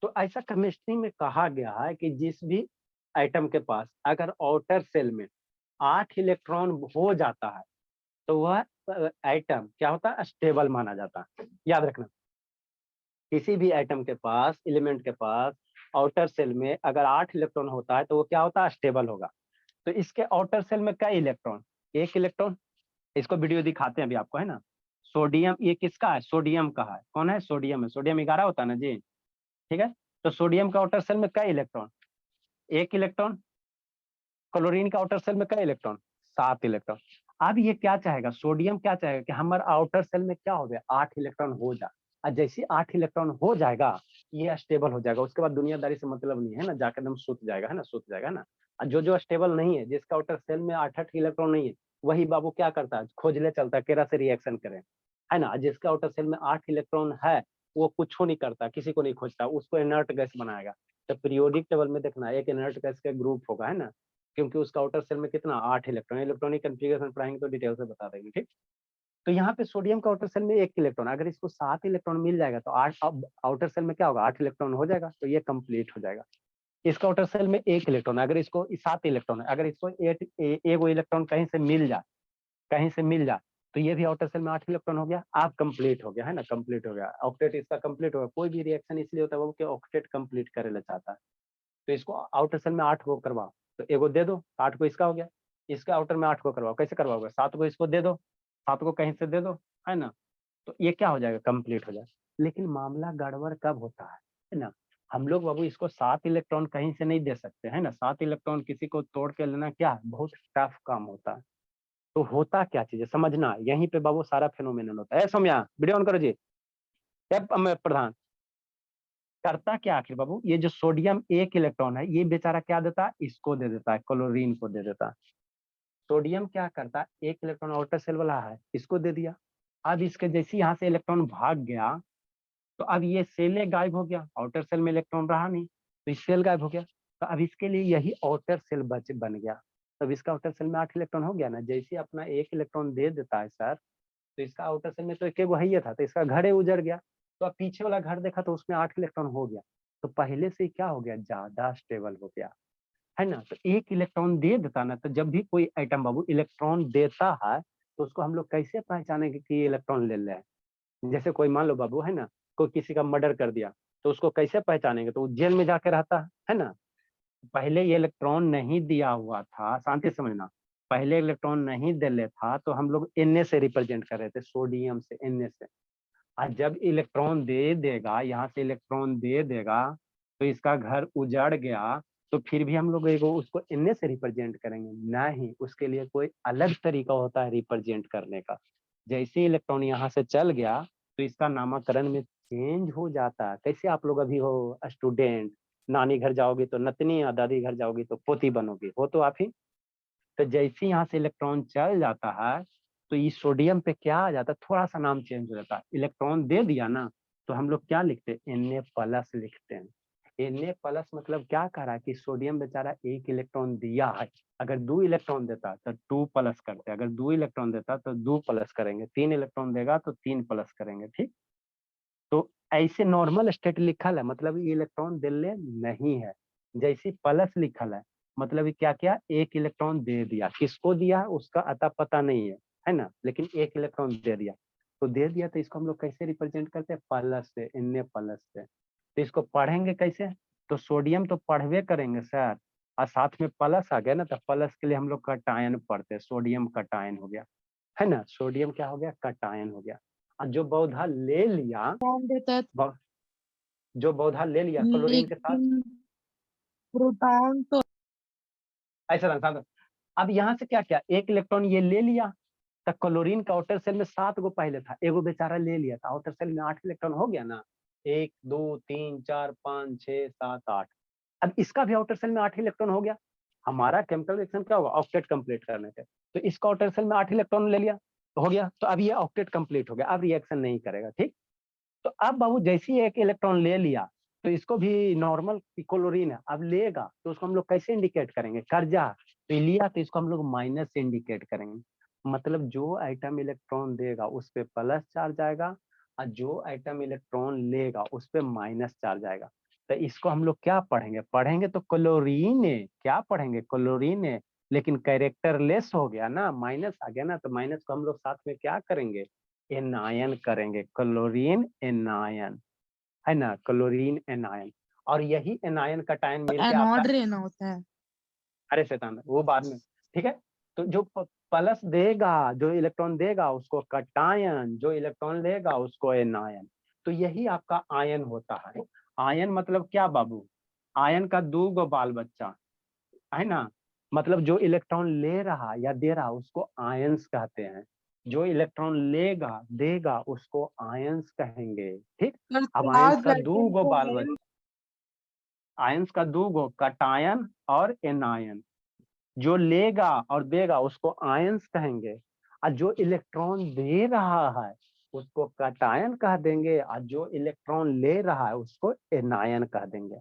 तो ऐसा केमिस्ट्री में कहा गया है कि जिस भी एटम के पास अगर आउटर सेल में 8 इलेक्ट्रॉन हो जाता है, तो वह एटम क्या होता है, स्टेबल माना जाता है। याद रखना, किसी भी एटम के पास, एलिमेंट के पास आउटर सेल में अगर 8 इलेक्ट्रॉन होता है, तो वो क्या होता है, स्टेबल होगा। तो इसके आउटर सेल में कई इलेक्ट्रॉन, 1 इलेक्ट्रॉन, इसको वीडियो दिखाते हैं अभी आपको, है ना। सोडियम, ये किसका है, सोडियम का है, कौन है, सोडियम है, सोडियम 11 होता है ना जी, ठीक है। तो सोडियम का आउटर सेल में कई इलेक्ट्रॉन, 1 इलेक्ट्रॉन। क्लोरीन का आउटर सेल में कई इलेक्ट्रॉन, 7 इलेक्ट्रॉन। अब ये क्या चाहेगा, सोडियम क्या चाहेगा कि हमारे आउटर सेल में क्या हो गया, 8 इलेक्ट्रॉन हो जाए, और जैसे 8 इलेक्ट्रॉन हो जाएगा, ये स्टेबल हो जाएगा, उसके बाद दुनियादारी से मतलब नहीं है ना, जाकर एकदम सूत जाएगा, है ना, सूत जाएगा ना। और जो स्टेबल नहीं है, जिसका आउटर सेल में 8 इलेक्ट्रॉन नहीं है, वही बाबू क्या करता है, खोजले चलता है केरा से रिएक्शन करे, है ना। जिसका आउटर सेल में 8 इलेक्ट्रॉन है, वो कुछ नहीं करता, किसी को नहीं खोजता, उसको इनर्ट गैस बनाएगा। तो पीरियोडिक टेबल में देखना, एक इनर्ट गैस का ग्रुप होगा, है ना, क्योंकि उसका आउटर सेल में कितना, 8 इलेक्ट्रॉन। इलेक्ट्रॉनिक कॉन्फ़िगरेशन पढ़ाएंगे तो डिटेल से बता देंगे, ठीक। तो यहाँ पे सोडियम का आउटर सेल में 1 इलेक्ट्रॉन, अगर इसको 7 इलेक्ट्रॉन मिल जाएगा, तो 8 आउटर सेल में क्या होगा, 8 इलेक्ट्रॉन हो जाएगा, तो ये कंप्लीट हो जाएगा। इसका आउटर सेल में 1 इलेक्ट्रॉन, अगर इसको 7 इलेक्ट्रॉन है, अगर इसको 8 एगो इलेक्ट्रॉन कहीं से मिल जाए, कहीं से मिल जाए, तो ये भी आउटर सेल में 8 इलेक्ट्रॉन हो गया, आप कंप्लीट हो गया, है ना, कंप्लीट हो गया, ऑक्टेट इसका कंप्लीट हो गया। कोई भी रिएक्शन इसलिए होता है वो कि ऑक्टेट कंप्लीट करे ला चाहता है। तो इसको आउटर सेल में 8 को करवाओ, तो एगो दे दो, 8 को इसका हो गया, इसका आउटर में 8 को करवाओ, कैसे करवाओगे, 7 को इसको दे दो, 7 को कहीं से दे दो, है ना, तो ये क्या हो जाएगा, कंप्लीट हो जाएगा। लेकिन मामला गड़बड़ कब होता है ना, हम लोग बाबू इसको 7 इलेक्ट्रॉन कहीं से नहीं दे सकते, है ना। 7 इलेक्ट्रॉन किसी को तोड़ के लेना क्या बहुत टफ काम होता है। तो होता क्या चीज है, समझना, यहीं पे बाबू सारा फेनोमेनन होता है। सौम्या वीडियो ऑन करो जी, प्रधान करता क्या आखिर बाबू, ये जो सोडियम 1 इलेक्ट्रॉन है, ये बेचारा क्या देता है, इसको दे देता है, क्लोरीन को दे देता है। सोडियम क्या करता है, 1 इलेक्ट्रॉन आउटर सेल वाला है, इसको दे दिया। अब इसके जैसे यहाँ से इलेक्ट्रॉन भाग गया, तो अब ये सेल गायब हो गया, आउटर सेल में इलेक्ट्रॉन रहा नहीं, तो इस सेल गायब हो गया। तो अब इसके लिए यही आउटर सेल बन गया। तब इसका आउटर सेल में 8 इलेक्ट्रॉन हो गया ना, जैसे अपना 1 इलेक्ट्रॉन दे देता है सर, तो इसका आउटर सेल में तो एक वही था, तो इसका घर उजड़ गया। तो अब पीछे वाला घर देखा तो उसमें 8 इलेक्ट्रॉन हो गया, तो पहले से क्या हो गया, ज्यादा स्टेबल हो गया, है ना। तो 1 इलेक्ट्रॉन दे देता ना, तो जब भी कोई एटम बाबू इलेक्ट्रॉन देता है, तो उसको हम लोग कैसे पहचानेंगे कि ये इलेक्ट्रॉन ले ले। जैसे कोई मान लो बाबू, है ना, कोई किसी का मर्डर कर दिया, तो उसको कैसे पहचानेंगे, तो वो जेल में जाके रहता है ना। पहले ये इलेक्ट्रॉन नहीं दिया हुआ था, शांति से समझना, पहले इलेक्ट्रॉन नहीं दे ले था, तो हम लोग Na से रिप्रेजेंट कर रहे थे, सोडियम से, Na से। और जब इलेक्ट्रॉन दे देगा, यहाँ से इलेक्ट्रॉन दे देगा, तो इसका घर उजड़ गया, तो फिर भी हम लोग एगो उसको Na से रिप्रेजेंट करेंगे नहीं, उसके लिए कोई अलग तरीका होता है रिप्रेजेंट करने का। जैसे इलेक्ट्रॉन यहाँ से चल गया, तो इसका नामकरण में चेंज हो जाता है। कैसे आप लोग अभी हो स्टूडेंट, नानी घर जाओगे तो नतनी, और दादी घर जाओगी तो पोती बनोगे, हो तो आप ही। तो जैसे यहाँ से इलेक्ट्रॉन चल जाता है, तो इस सोडियम पे क्या आ जाता है, थोड़ा सा नाम चेंज हो जाता है। इलेक्ट्रॉन दे दिया ना, तो हम लोग क्या लिखते हैं, Na+ लिखते हैं। Na+ मतलब क्या कह रहा है कि सोडियम बेचारा 1 इलेक्ट्रॉन दिया है, अगर 2 इलेक्ट्रॉन देता तो 2+ करते, अगर 2 इलेक्ट्रॉन देता तो 2+ करेंगे, 3 इलेक्ट्रॉन देगा तो 3+ करेंगे, ठीक। तो ऐसे नॉर्मल स्टेट लिखल है मतलब ये इलेक्ट्रॉन दिले नहीं है, जैसे प्लस लिखल है मतलब ये क्या किया, 1 इलेक्ट्रॉन दे दिया, किसको दिया उसका अता पता नहीं है ना, लेकिन 1 इलेक्ट्रॉन दे दिया, तो दे दिया तो इसको हम लोग कैसे रिप्रेजेंट करते हैं, प्लस से, Na+ से। तो इसको पढ़ेंगे कैसे, तो सोडियम तो पढ़वे करेंगे सर, और साथ में प्लस आ गया ना, तो प्लस के लिए हम लोग कटायन पढ़ते हैं, सोडियम कटायन हो गया, है ना, सोडियम क्या हो गया, कटायन हो गया। और जो पौधा ले लिया, कौन देता है? जो पौधा ले लिया क्लोरीन के साथ, लेकिन प्रोटॉन तो ऐसा रहा। अब यहाँ से क्या किया, 1 इलेक्ट्रॉन ये ले लिया, तो क्लोरीन का आउटर सेल में 7 गो पहले था, एगो बेचारा ले लिया था, आउटर सेल में 8 इलेक्ट्रॉन हो गया ना, 1 2 3 4 5 6 7 8। अब इसका भी आउटर सेल में 8 इलेक्ट्रॉन हो गया, हमारा केमिकल रिएक्शन क्या होगा, ऑक्टेट कंप्लीट करने के, तो इसका आउटर सेल में 8 इलेक्ट्रॉन ले लिया तो हो गया, तो अब ये ऑक्टेट कंप्लीट हो गया, अब रिएक्शन नहीं करेगा, ठीक। तो अब बाबू जैसे ही 1 इलेक्ट्रॉन ले लिया, तो इसको भी नॉर्मल क्लोरीन है, अब लेगा तो उसको हम लोग कैसे इंडिकेट करेंगे, कर्जा, तो लिया तो इसको हम लोग माइनस से इंडिकेट करेंगे, मतलब जो आइटम इलेक्ट्रॉन देगा उस पे प्लस चार्ज आएगा, और जो आइटम इलेक्ट्रॉन लेगा उस पे माइनस चार्ज आएगा। तो इसको हम लोग क्या पढ़ेंगे तो क्लोरीन है, क्या पढ़ेंगे, क्लोरीन है, लेकिन कैरेक्टर लेस हो गया ना, माइनस आ गया ना, तो माइनस को हम लोग साथ में क्या करेंगे, एनायन करेंगे, क्लोरीन एनायन, है ना, क्लोरीन एनायन। और यही एनायन कटायन मिल के आपका, एनोड रहना होता है। अरे शैतान वो बाद में, ठीक है। तो जो प्लस देगा, जो इलेक्ट्रॉन देगा उसको कटायन, जो इलेक्ट्रॉन लेगा उसको एनायन। तो यही आपका आयन होता है। आयन मतलब क्या बाबू, आयन का 2 गो बाल बच्चा, है ना, मतलब जो इलेक्ट्रॉन ले रहा या दे रहा उसको आयंस कहते हैं, जो इलेक्ट्रॉन लेगा देगा उसको आयंस कहेंगे, ठीक। पर अब आयंस चार्ज का 2 आइटम गो को बाल है। बच्चा, आयंस का 2 गो, कटायन और एनायन, जो लेगा और देगा उसको आयंस कहेंगे, और जो इलेक्ट्रॉन दे रहा है उसको कटायन कह देंगे, और जो इलेक्ट्रॉन ले रहा है उसको एनायन कह देंगे,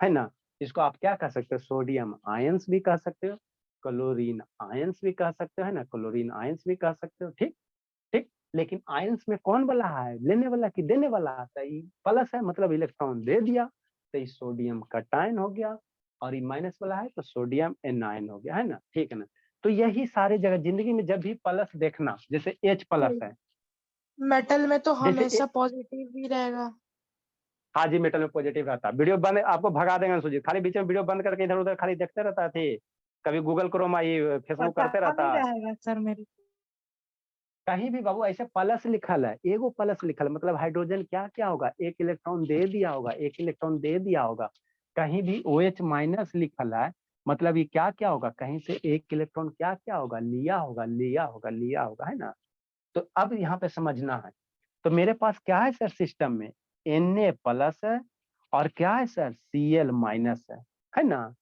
है ना। इसको आप क्या कह सकते हो, सोडियम आयंस भी कह सकते हो, क्लोरीन आयंस भी कह सकते हो, है ना, क्लोरीन आयंस भी कह सकते हो, ठीक ठीक। लेकिन आयंस में कौन वाला है, लेने वाला कि देने वाला, तो ये प्लस है मतलब इलेक्ट्रॉन दे दिया, तो ये सोडियम कटायन हो गया, और ये माइनस वाला है तो सोडियम एनायन हो गया, है ना, ठीक है ना। तो यही सारे जगह जिंदगी में जब भी प्लस देखना, जैसे H+ है, मेटल में तो जैसे हमेशा पॉजिटिव ही रहेगा। हाँ जी, मेटल में पॉजिटिव रहता है। वीडियो बंद आपको भगा देंगे सुजीत, खाली बीच में वीडियो बंद करके इधर उधर खाली देखते रहता थे, कभी गूगल क्रोम आई फेसबुक पता करते नहीं रहता है। रहेगा सर मेरे को। कहीं भी बाबू ऐसे प्लस लिखल है, एगो प्लस लिखल है मतलब हाइड्रोजन क्या क्या होगा, 1 इलेक्ट्रॉन दे दिया होगा, 1 इलेक्ट्रॉन दे दिया होगा। कहीं भी OH- लिखल है मतलब ये क्या क्या होगा, कहीं से 1 इलेक्ट्रॉन क्या क्या होगा, लिया होगा, लिया होगा, लिया होगा, है ना। तो अब यहाँ पे समझना है, तो मेरे पास क्या है सर सिस्टम में, Na+ है, और क्या है सर, Cl- है ना।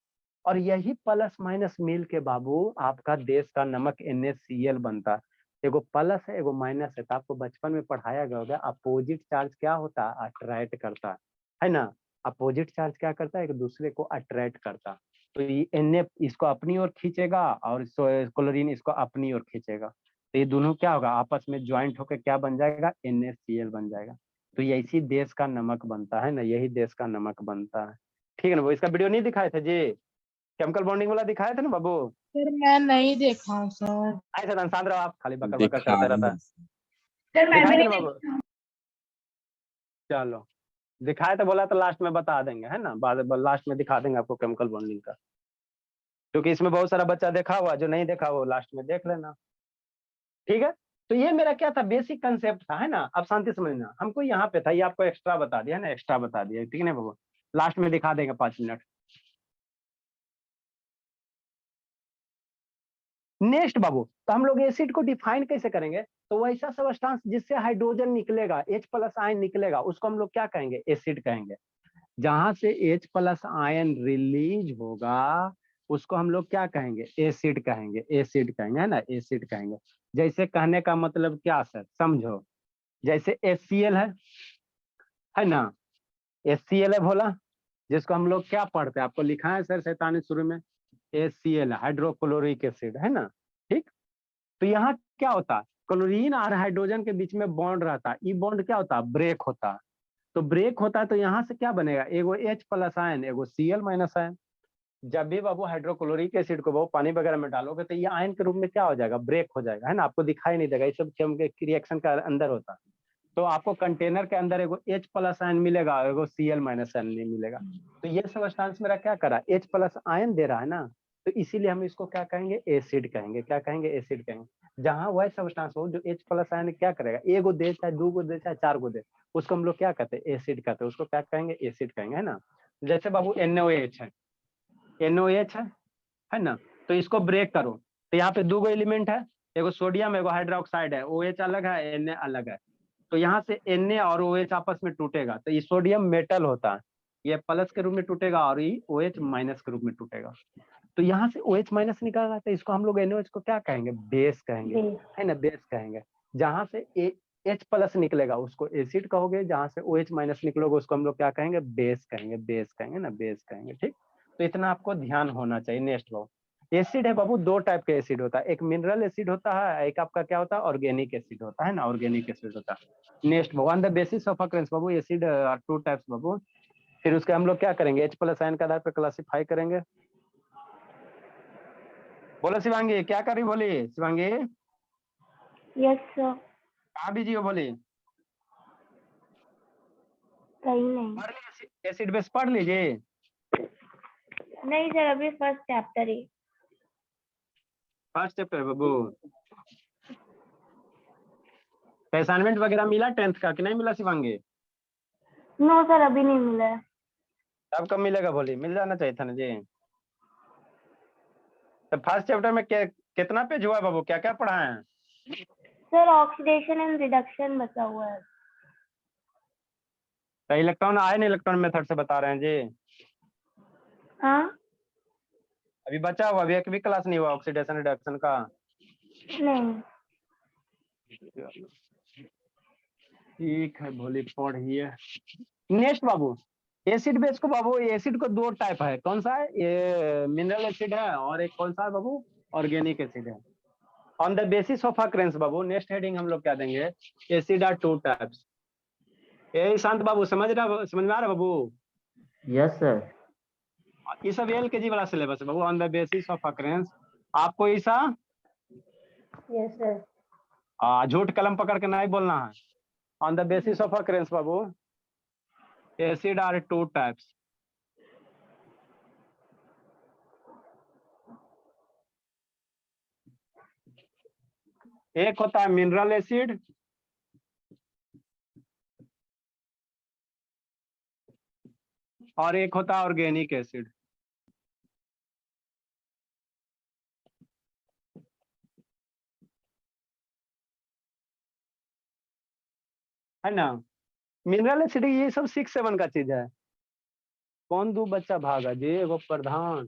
और यही प्लस माइनस मिल के बाबू आपका देश का नमक NaCl बनता है। एगो प्लस है एगो माइनस है, तो आपको बचपन में पढ़ाया गया होगा, अपोजिट चार्ज क्या होता है, अट्रैक्ट करता है ना। अपोजिट चार्ज क्या करता है, एक दूसरे को अट्रैक्ट करता। तो ये Na इसको अपनी ओर खींचेगा और क्लोरीन इसको अपनी ओर खींचेगा, तो ये दोनों क्या होगा, आपस में ज्वाइंट होकर क्या बन जाएगा, NaCl बन जाएगा। तो ये इसी देश का नमक बनता है ना, यही देश का नमक बनता है, ठीक है ना। वो इसका वीडियो नहीं दिखाए थे जी, केमिकल बॉन्डिंग वाला दिखाए थे ना बाबू। सर मैं नहीं देखा हूँ सर। ऐसा शांत रहो आप, खाली बकर बकर दिखा करते रहता है। सर मैं दिखाए भी थे ना नहीं बाबू, चलो दिखाए तो बोला तो लास्ट में बता देंगे, है ना, बाद लास्ट में दिखा देंगे आपको केमिकल बॉन्डिंग का, क्योंकि इसमें बहुत सारा बच्चा देखा हुआ, जो नहीं देखा वो लास्ट में देख लेना, ठीक है। तो ये मेरा क्या था, बेसिक कंसेप्ट था, है ना। अब शांति समझना, हमको यहाँ पे था, ये आपको एक्स्ट्रा बता दिया ना, एक्स्ट्रा बता दिया, ठीक है ना बाबू, लास्ट में दिखा देंगे 5 मिनट। नेक्स्ट बाबू, तो हम लोग एसिड को डिफाइन कैसे करेंगे, तो वैसा सब्सटेंस जिससे हाइड्रोजन निकलेगा, H+ आयन निकलेगा, उसको हम लोग क्या कहेंगे, एसिड कहेंगे। जहां से H+ आयन रिलीज होगा उसको हम लोग क्या कहेंगे, एसिड कहेंगे, एसिड कहेंगे, है ना, एसिड कहेंगे। जैसे कहने का मतलब क्या सर, समझो, जैसे HCl है ना, HCl है भोला, जिसको हम लोग क्या पढ़ते हैं, आपको लिखा है सर 47 शुरू में, HCl हाइड्रोक्लोरिक एसिड, है ना। ठीक, तो यहाँ क्या होता, क्लोरीन और हाइड्रोजन के बीच में बॉन्ड रहता, ये बॉन्ड क्या होता, ब्रेक होता। तो ब्रेक होता है तो यहाँ से क्या बनेगा, एगो H प्लस आयन, एगो Cl माइनस आयन। जब भी बाबू हाइड्रोक्लोरिक एसिड को बाबू पानी वगैरह में डालोगे तो ये आयन के रूप में क्या हो जाएगा, ब्रेक हो जाएगा, है ना। आपको दिखाई नहीं देगा, ये सब रिएक्शन का अंदर होता। तो आपको कंटेनर के अंदर एगो H प्लस आयन मिलेगा, एगो Cl माइनस आयन नहीं मिलेगा। तो ये सब्सटेंस मेरा क्या करा, H प्लस आयन दे रहा है ना, तो इसीलिए हम इसको क्या कहेंगे, एसिड कहेंगे। क्या कहेंगे, एसिड कहेंगे। जहां वह सब्सटेंस हो जो H प्लस आयन क्या करेगा, एगो दे चाहे दो गो दे चाहे चार गो दे, उसको हम लोग क्या कहते हैं, एसिड कहते हैं। उसको क्या कहेंगे, एसिड कहेंगे, है ना। जैसे बाबू NaOH है, NaOH है ना, तो इसको ब्रेक करो तो यहाँ पे दो गो एलिमेंट है, एगो सोडियम एगो हाइड्रोक्साइड है, OH अलग है Na अलग है। तो यहाँ से Na और OH आपस में टूटेगा तो ये सोडियम मेटल होता है, ये प्लस के रूप में टूटेगा और ये OH माइनस के रूप में टूटेगा। तो यहाँ से OH माइनस निकल आता है, इसको हम लोग NaOH को क्या कहेंगे, बेस कहेंगे, है ना, बेस कहेंगे। जहां से H प्लस निकलेगा उसको एसिड कहोगे, जहां से OH माइनस निकलोगे उसको हम लोग क्या कहेंगे, बेस कहेंगे, बेस कहेंगे ना, बेस कहेंगे। ठीक, तो इतना आपको ध्यान होना चाहिए। नेक्स्ट बाबू, एसिड है बाबू, दो टाइप के एसिड होता है, एक मिनरल एसिड होता है, एक आपका क्या होता है, ऑर्गेनिक एसिड होता है ना, ऑर्गेनिक एसिड होता है। नेक्स्ट बाबू, on the basis of occurrence बाबू, एसिड आर टू टाइप्स बाबू। फिर उसके हम लोग क्या करेंगे, H प्लस आयन के आधार पर क्लासिफाई करेंगे। बोलो शिवांगी, क्या कर रही, बोली शिवांगी, यस सर। कहाँ बिजी हो, बोली। कहीं नहीं। पढ़ लीजिए, एसिड बेस पढ़ लीजिए। नहीं सर, अभी फर्स्ट चैप्टर ही। फर्स्ट चैप्टर बाबू, असाइनमेंट वगैरह मिला 10th का कि नहीं मिला शिवांगी? नो सर, अभी नहीं मिला है। तब कब मिलेगा, बोली, मिल जाना चाहिए था ना जी। तो फर्स्ट चैप्टर में कितना पेज हुआ है बाबू, क्या क्या पढ़ा है? सर ऑक्सीडेशन एंड रिडक्शन बचा हुआ है। तो इलेक्ट्रॉन आयन इलेक्ट्रॉन मेथड से बता रहे हैं जी। हाँ। अभी बचा हुआ, अभी एक भी क्लास नहीं हुआ ऑक्सीडेशन रिडक्शन का। नहीं। ठीक है भोली, पढ़िए। नेक्स्ट बाबू, एसिड बेस को बाबू, एसिड को दो टाइप है, कौन सा है, ये मिनरल एसिड है और एक कौन सा है बाबू, ऑर्गेनिक एसिड है। On the basis of occurrence Babu, next heading हम लोग क्या देंगे, एसिड आर टू टाइप्स। ये शांत बाबू समझ में आ रहा बाबू? Yes sir. ये सब LKG वाला सिलेबस है बाबू। On the basis of occurrence, आपको ऐसा यस सर। झूठ कलम पकड़ के नहीं बोलना है। On the basis of occurrence बाबू, एसिड आर टू टाइप्स। एक होता है मिनरल एसिड, और एक होता है ऑर्गेनिक एसिड। है ना, मिनरल एसिड ये सब 6-7 का चीज है। कौन दो बच्चा भागा जी, एगो प्रधान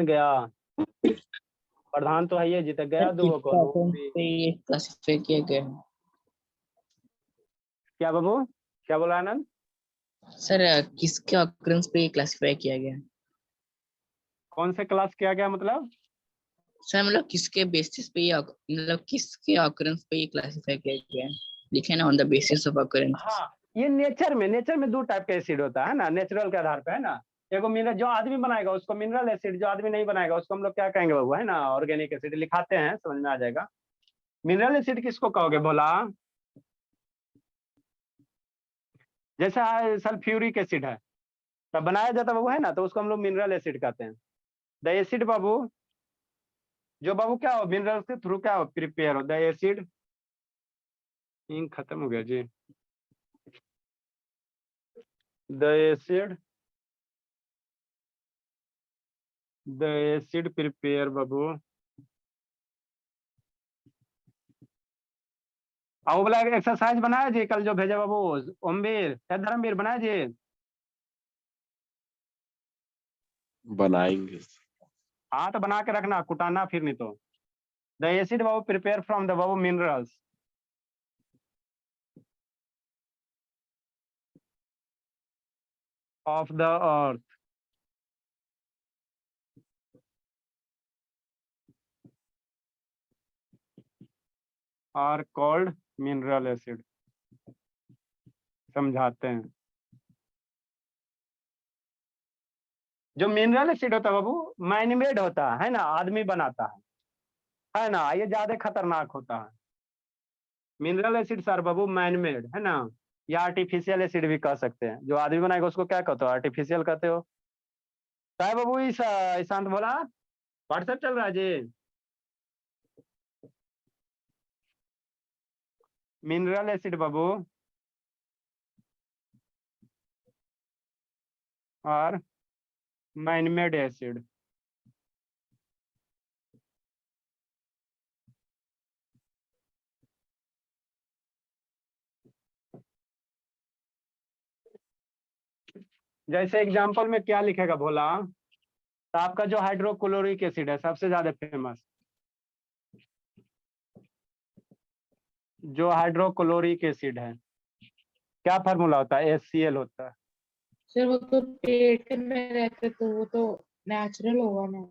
गया, प्रधान तो है ये जीत गया, दो को ये क्लासिफाई किया गया है क्या बाबू, क्या बोला आनंद? सर, किसके ऑकरेंस पे क्लासिफाई किया गया है? कौन से क्लास किया गया मतलब? सर मतलब किसके बेसिस पे ये मतलब किसके ऑकरेंस पे ये क्लासिफाई किया गया है, लिखे ना, on the basis of occurrence. हाँ, ये नेचर में दो टाइप का एसिड होता है ना, नेचुरल के आधार पे, है ना। एगो मिनरल जो आदमी बनाएगा उसको मिनरल एसिड, जो आदमी नहीं बनाएगा उसको हम लोग क्या कहेंगे बाबू, है ना, ऑर्गेनिक एसिड। लिखाते हैं, समझ में आ जाएगा। मिनरल एसिड किसको कहोगे भोला? जैसे सल्फ्यूरिक एसिड है तब बनाया जाता बाबू, है ना, तो उसको हम लोग मिनरल एसिड कहते हैं। द एसिड बाबू, जो बाबू क्या हो, मिनरल के थ्रू क्या हो, प्रिपेयर हो। द एसिड, इंक खत्म हो गया जी। द एसिड प्रिपेयर बाबू, आओ बोला एक्सरसाइज बनाया जी कल जो भेजा बाबू, ओमवीर या धर्मवीर बनाया जी? बनाएंगे। हाँ तो बना के रखना, कुटाना फिर नहीं तो। The acid Babu prepare from the Babu minerals. of the earth are called mineral acid। समझाते हैं। जो मिनरल एसिड होता है बाबू मैन मेड होता है ना, आदमी बनाता है ना, ये ज्यादा खतरनाक होता है। मिनरल एसिड सर बाबू मैन मेड है ना, या आर्टिफिशियल एसिड भी कह सकते हैं। जो आदमी बनाएगा उसको क्या कहते हो, आर्टिफिशियल कहते हो। क्या है बाबू ईशांत बोला व्हाट्सएप चल रहा है जी। मिनरल एसिड बाबू और मैन मेड एसिड। जैसे एग्जांपल में क्या लिखेगा भोला, तो आपका जो हाइड्रोक्लोरिक एसिड है सबसे ज्यादा फेमस, जो हाइड्रोक्लोरिक एसिड है क्या फार्मूला होता है, HCl होता है। सर वो तो पेट में रहते तो वो तो नेचुरल होगा ना।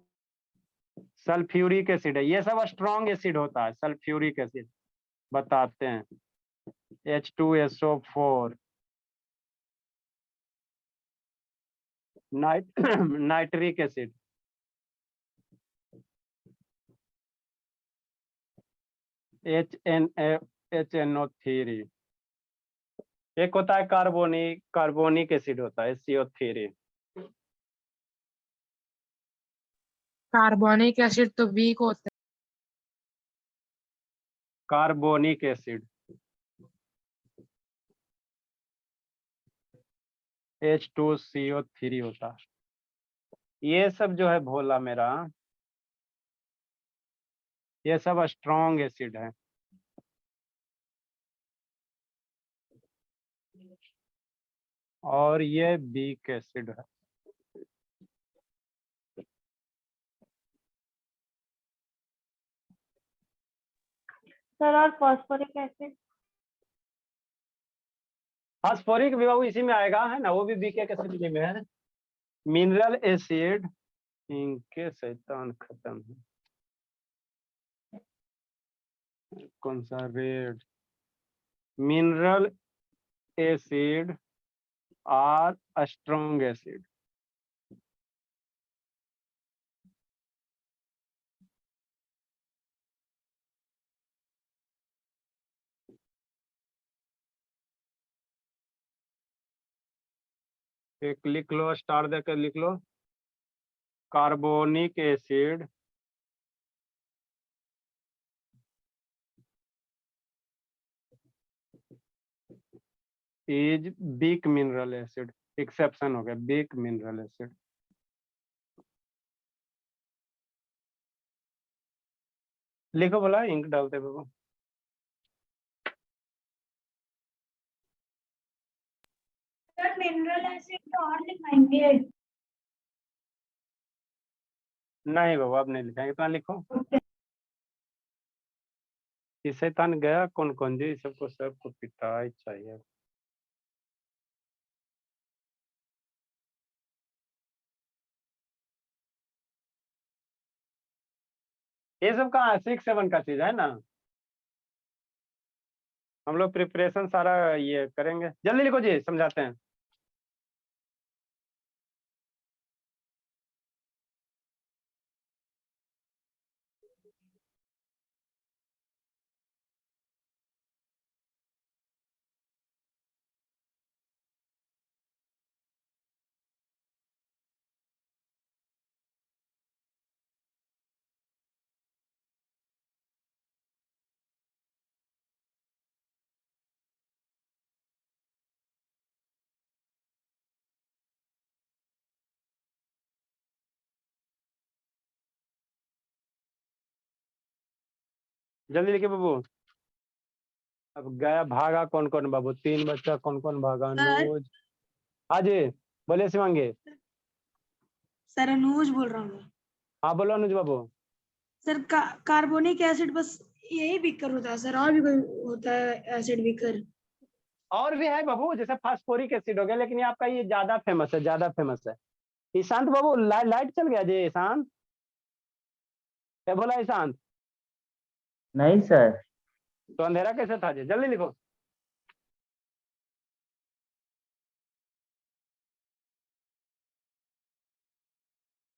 सल्फ्यूरिक एसिड है, ये सब स्ट्रॉन्ग एसिड होता है। सल्फ्यूरिक एसिड बताते हैं, H2SO4, नाइट्रिक एसिड, HNO3, एक होता है कार्बोनिक एसिड होता है CO3। कार्बोनिक एसिड तो वीक होता है। कार्बोनिक एसिड H2CO3 होता है। ये सब जो है भोला मेरा, ये सब स्ट्रॉन्ग एसिड है। और ये वीक एसिड है। सर और फॉस्फोरिक एसिड? फास्फोरिक भी बाबू इसी में आएगा है ना, वो भी वीक एसिड में है। मिनरल एसिड, इनके शैतान खत्म है, कौन सा red. Mineral acid are strong acid. एक लिख लो, स्टार देकर लिख लो, carbonic acid is weak mineral acid. Exception हो गया, वीक मिनरल एसिड। लिखो बोला, इंक डालते बाबू। सर मिनरल एसिड तो और लिखाएंगे? नहीं बाबू अब नहीं लिखाएंगे, इतना लिखो। इस शैतान गया कौन कौन जी, सबको पिटाई चाहिए। ये सब कहाँ है, 6-7 का चीज है ना। हम लोग प्रिपरेशन सारा ये करेंगे, जल्दी लिखो जी, समझाते हैं। जल्दी लिखिए बाबू। अब गया भागा कौन कौन बाबू, 3 बच्चा कौन कौन भागा। अनुज, हाँ जी बोले शिवांगी। सर अनुज बोल रहा हूँ। हाँ बोलो अनुज बाबू। सर कार्बोनिक एसिड बस यही बीकर होता है सर, और भी कोई होता है एसिड बीकर? और भी है बाबू, जैसे फास्फोरिक एसिड हो गया, लेकिन ये आपका ये ज्यादा फेमस है, ज्यादा फेमस है। ईशांत बाबू लाइट चल गया जी ईशांत, क्या बोला ईशांत? नहीं सर। तो अंधेरा कैसे था जी? जल्दी लिखो।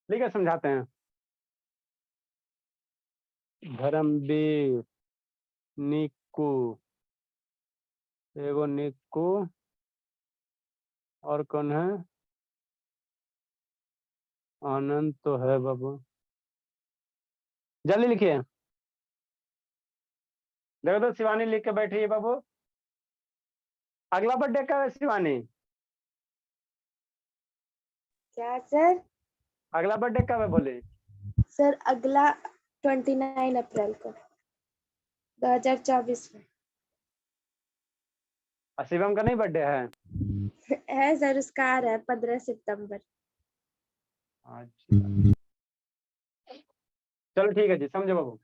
लिखे समझाते हैं। धर्मवीर, निक्कू, एगो निक्कू, और कौन है? आनंद तो है बाबू। जल्दी लिखिए। देखो तो शिवानी लिख के बैठी है बाबू। अगला बर्थडे कब है शिवानी? क्या सर? अगला बर्थडे कब है बोले? सर अगला 29 अप्रैल को 2024 में और शिवम का नहीं बर्थडे है? है सर, उसका आ रहा है 15 सितंबर। अच्छा चलो ठीक है जी, समझो बाबू।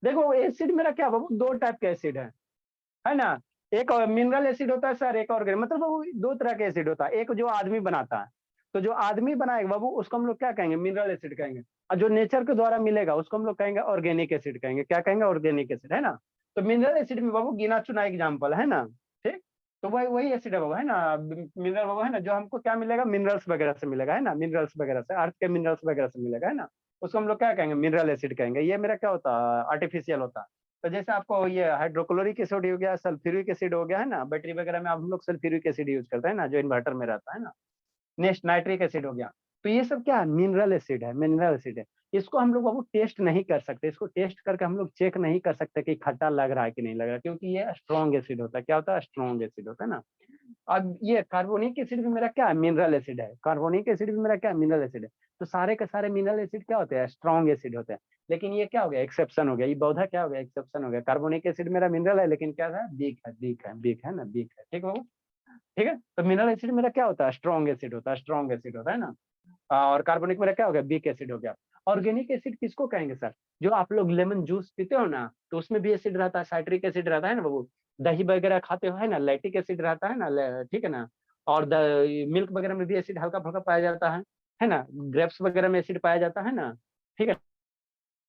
देखो एसिड मेरा क्या बाबू, दो टाइप के एसिड है ना। एक मिनरल एसिड होता है सर, एक ऑर्गेनिक, मतलब बाबू दो तरह के एसिड होता है। एक जो आदमी बनाता है, तो जो आदमी बनाएगा बाबू उसको हम लोग क्या कहेंगे? मिनरल एसिड कहेंगे। और जो नेचर के द्वारा मिलेगा उसको हम लोग कहेंगे ऑर्गेनिक एसिड कहेंगे। क्या कहेंगे? ऑर्गेनिक एसिड, है ना। तो मिनरल एसिड में बाबू गिना चुना एग्जाम्पल है ना, ठीक। तो वही एसिड है बाबू, है ना। मिनरल बाबू है ना, जो हमको क्या मिलेगा? मिनरल्स वगैरह से मिलेगा, है ना। मिनरल्स वगैरह से, अर्थ के मिनरल्स वगैरह से मिलेगा, है ना। उसको हम लोग क्या कहेंगे? मिनरल एसिड कहेंगे। ये मेरा क्या होता है? आर्टिफिशियल होता है। तो जैसे आपको ये हाइड्रोक्लोरिक एसिड हो गया, सल्फ्यूरिक एसिड हो गया, है ना। बैटरी वगैरह में हम लोग सल्फ्यूरिक एसिड यूज करते हैं ना, जो इन्वर्टर में रहता है ना। नेक्स्ट नाइट्रिक एसिड हो गया। तो ये सब क्या है? मिनरल एसिड है, मिनरल एसिड है। इसको हम लोग बाबू टेस्ट नहीं कर सकते, इसको टेस्ट करके हम लोग चेक नहीं कर सकते कि खट्टा लग रहा है कि नहीं लग रहा है, क्योंकि ये स्ट्रॉन्ग एसिड होता है। क्या होता है? स्ट्रॉन्ग एसिड होता है ना। अब ये कार्बोनिक एसिड भी मेरा क्या है? मिनरल एसिड है। कार्बोनिक एसिड भी मेरा क्या है? मिनरल एसिड है। तो सारे के सारे मिनरल एसिड क्या होते हैं? स्ट्रॉन्ग एसिड होते हैं। लेकिन ये क्या हो गया? एक्सेप्शन हो गया। ये बौद्धा क्या हो गया? एक्सेप्शन हो गया। कार्बोनिक एसिड मेरा मिनरल है, लेकिन क्या है? वीक है, वीक है, वीक है ना, वीक है। ठीक है, ठीक है। तो मिनरल एसिड मेरा क्या होता है? स्ट्रॉन्ग एसिड होता है, स्ट्रॉन्ग एसिड होता है ना। और कार्बोनिक मेरा क्या हो गया? वीक एसिड हो गया। ऑर्गेनिक एसिड किसको कहेंगे सर? जो आप लोग लेमन जूस पीते हो ना, तो उसमें भी एसिड रहता है, साइट्रिक एसिड रहता है ना बाबू। दही वगैरह खाते हो, है ना, लैक्टिक एसिड रहता है ना, ठीक है ना। और मिल्क वगैरह में भी एसिड हल्का फुल्का पाया जाता है ना। ग्रेप्स वगैरह में एसिड पाया जाता है ना, ठीक है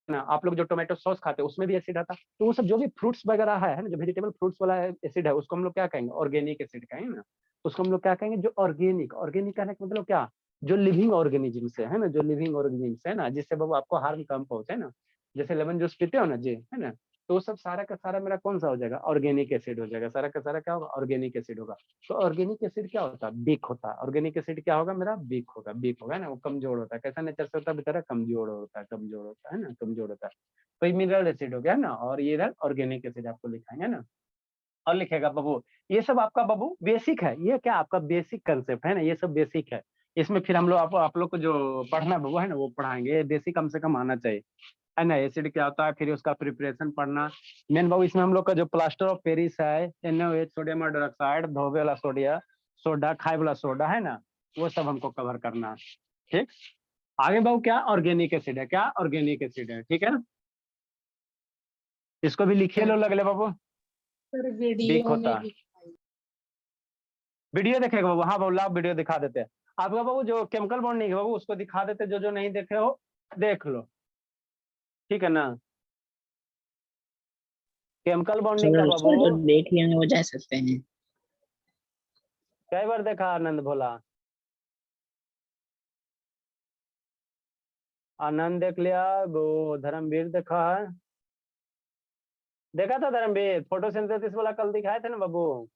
ना। आप लोग जो टोमेटो सॉस खाते हैं उसमें भी एसिड आता है। तो वो सब जो भी फ्रूट्स वगैरह है ना, जो वेजिटेबल फ्रूट्स वाला एसिड है, उसको हम लोग क्या कहेंगे? ऑर्गेनिक एसिड कहेंगे ना। उसको हम लोग क्या कहेंगे? जो ऑर्गेनिक, ऑर्गेनिक कहने का मतलब क्या? जो लिविंग ऑर्गेनिज्म से, है ना, जो लिविंग ऑर्गेनिज्म है ना, जिससे बाबू आपको हार्म कम पहुंचे ना। जैसे लेमन जूस पीते हो ना जी, है ना। तो वो सब सारा का सारा मेरा कौन सा हो जाएगा? ऑर्गेनिक एसिड हो जाएगा। सारा का सारा क्या होगा? ऑर्गेनिक एसिड होगा। तो ऑर्गेनिक एसिड क्या होता है? वीक होता है। ऑर्गेनिक एसिड क्या होगा मेरा? वीक होगा, वीक होगा ना। वो कमजोर होता है। कैसा नेचर से होता है बेचारा? कमजोर होता है, कमजोर होता है ना, कमजोर होता है। तो ये मिनरल एसिड हो गया ना, और ये इधर ऑर्गेनिक एसिड आपको लिखाएंगे ना। और लिखेगा बाबू, ये सब आपका बाबू बेसिक है। ये क्या आपका बेसिक कंसेप्ट है ना, ये सब बेसिक है। इसमें फिर हम लोग आप लोग को जो पढ़ना बाबू है ना, वो पढ़ाएंगे। ये बेसिक कम से कम आना चाहिए, है ना। एसिड क्या होता है, फिर उसका प्रिपरेशन पढ़ना। मेन बाबू इसमें हम लोग का जो प्लास्टर ऑफ पेरिस है, NaOH, सोडियम हाइड्रोक्साइड, धोबे वाला सोडिया सोडा, खाए वाला सोडा, है ना, वो सब हमको कवर करना है। ठीक। आगे बाबू क्या? ऑर्गेनिक एसिड है। क्या? ऑर्गेनिक एसिड है, ठीक है ना। इसको भी लिखिए लो लगले बाबू। सर वीक वीडियो होता में है। दिखाई। वीडियो देखेगा बाबू? हाँ बाबू, लाओ वीडियो दिखा देते हैं। आपका बाबू जो केमिकल बॉन्डिंग है बाबू, उसको दिखा देते। जो जो नहीं देखे हो देख लो, ठीक है ना। केमिकल बॉन्डिंग का सर बाबू सर जो देख लिए हैं वो जा सकते हैं। कई बार देखा आनंद भोला? आनंद देख लिया, वो धर्मवीर देखा है, देखा था धर्मवीर। फोटोसिंथेसिस वाला कल दिखाए थे ना बाबू।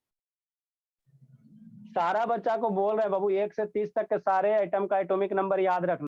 सारा बच्चा को बोल रहे हैं बाबू, 1 से 30 तक के सारे आइटम का एटॉमिक नंबर याद रखना।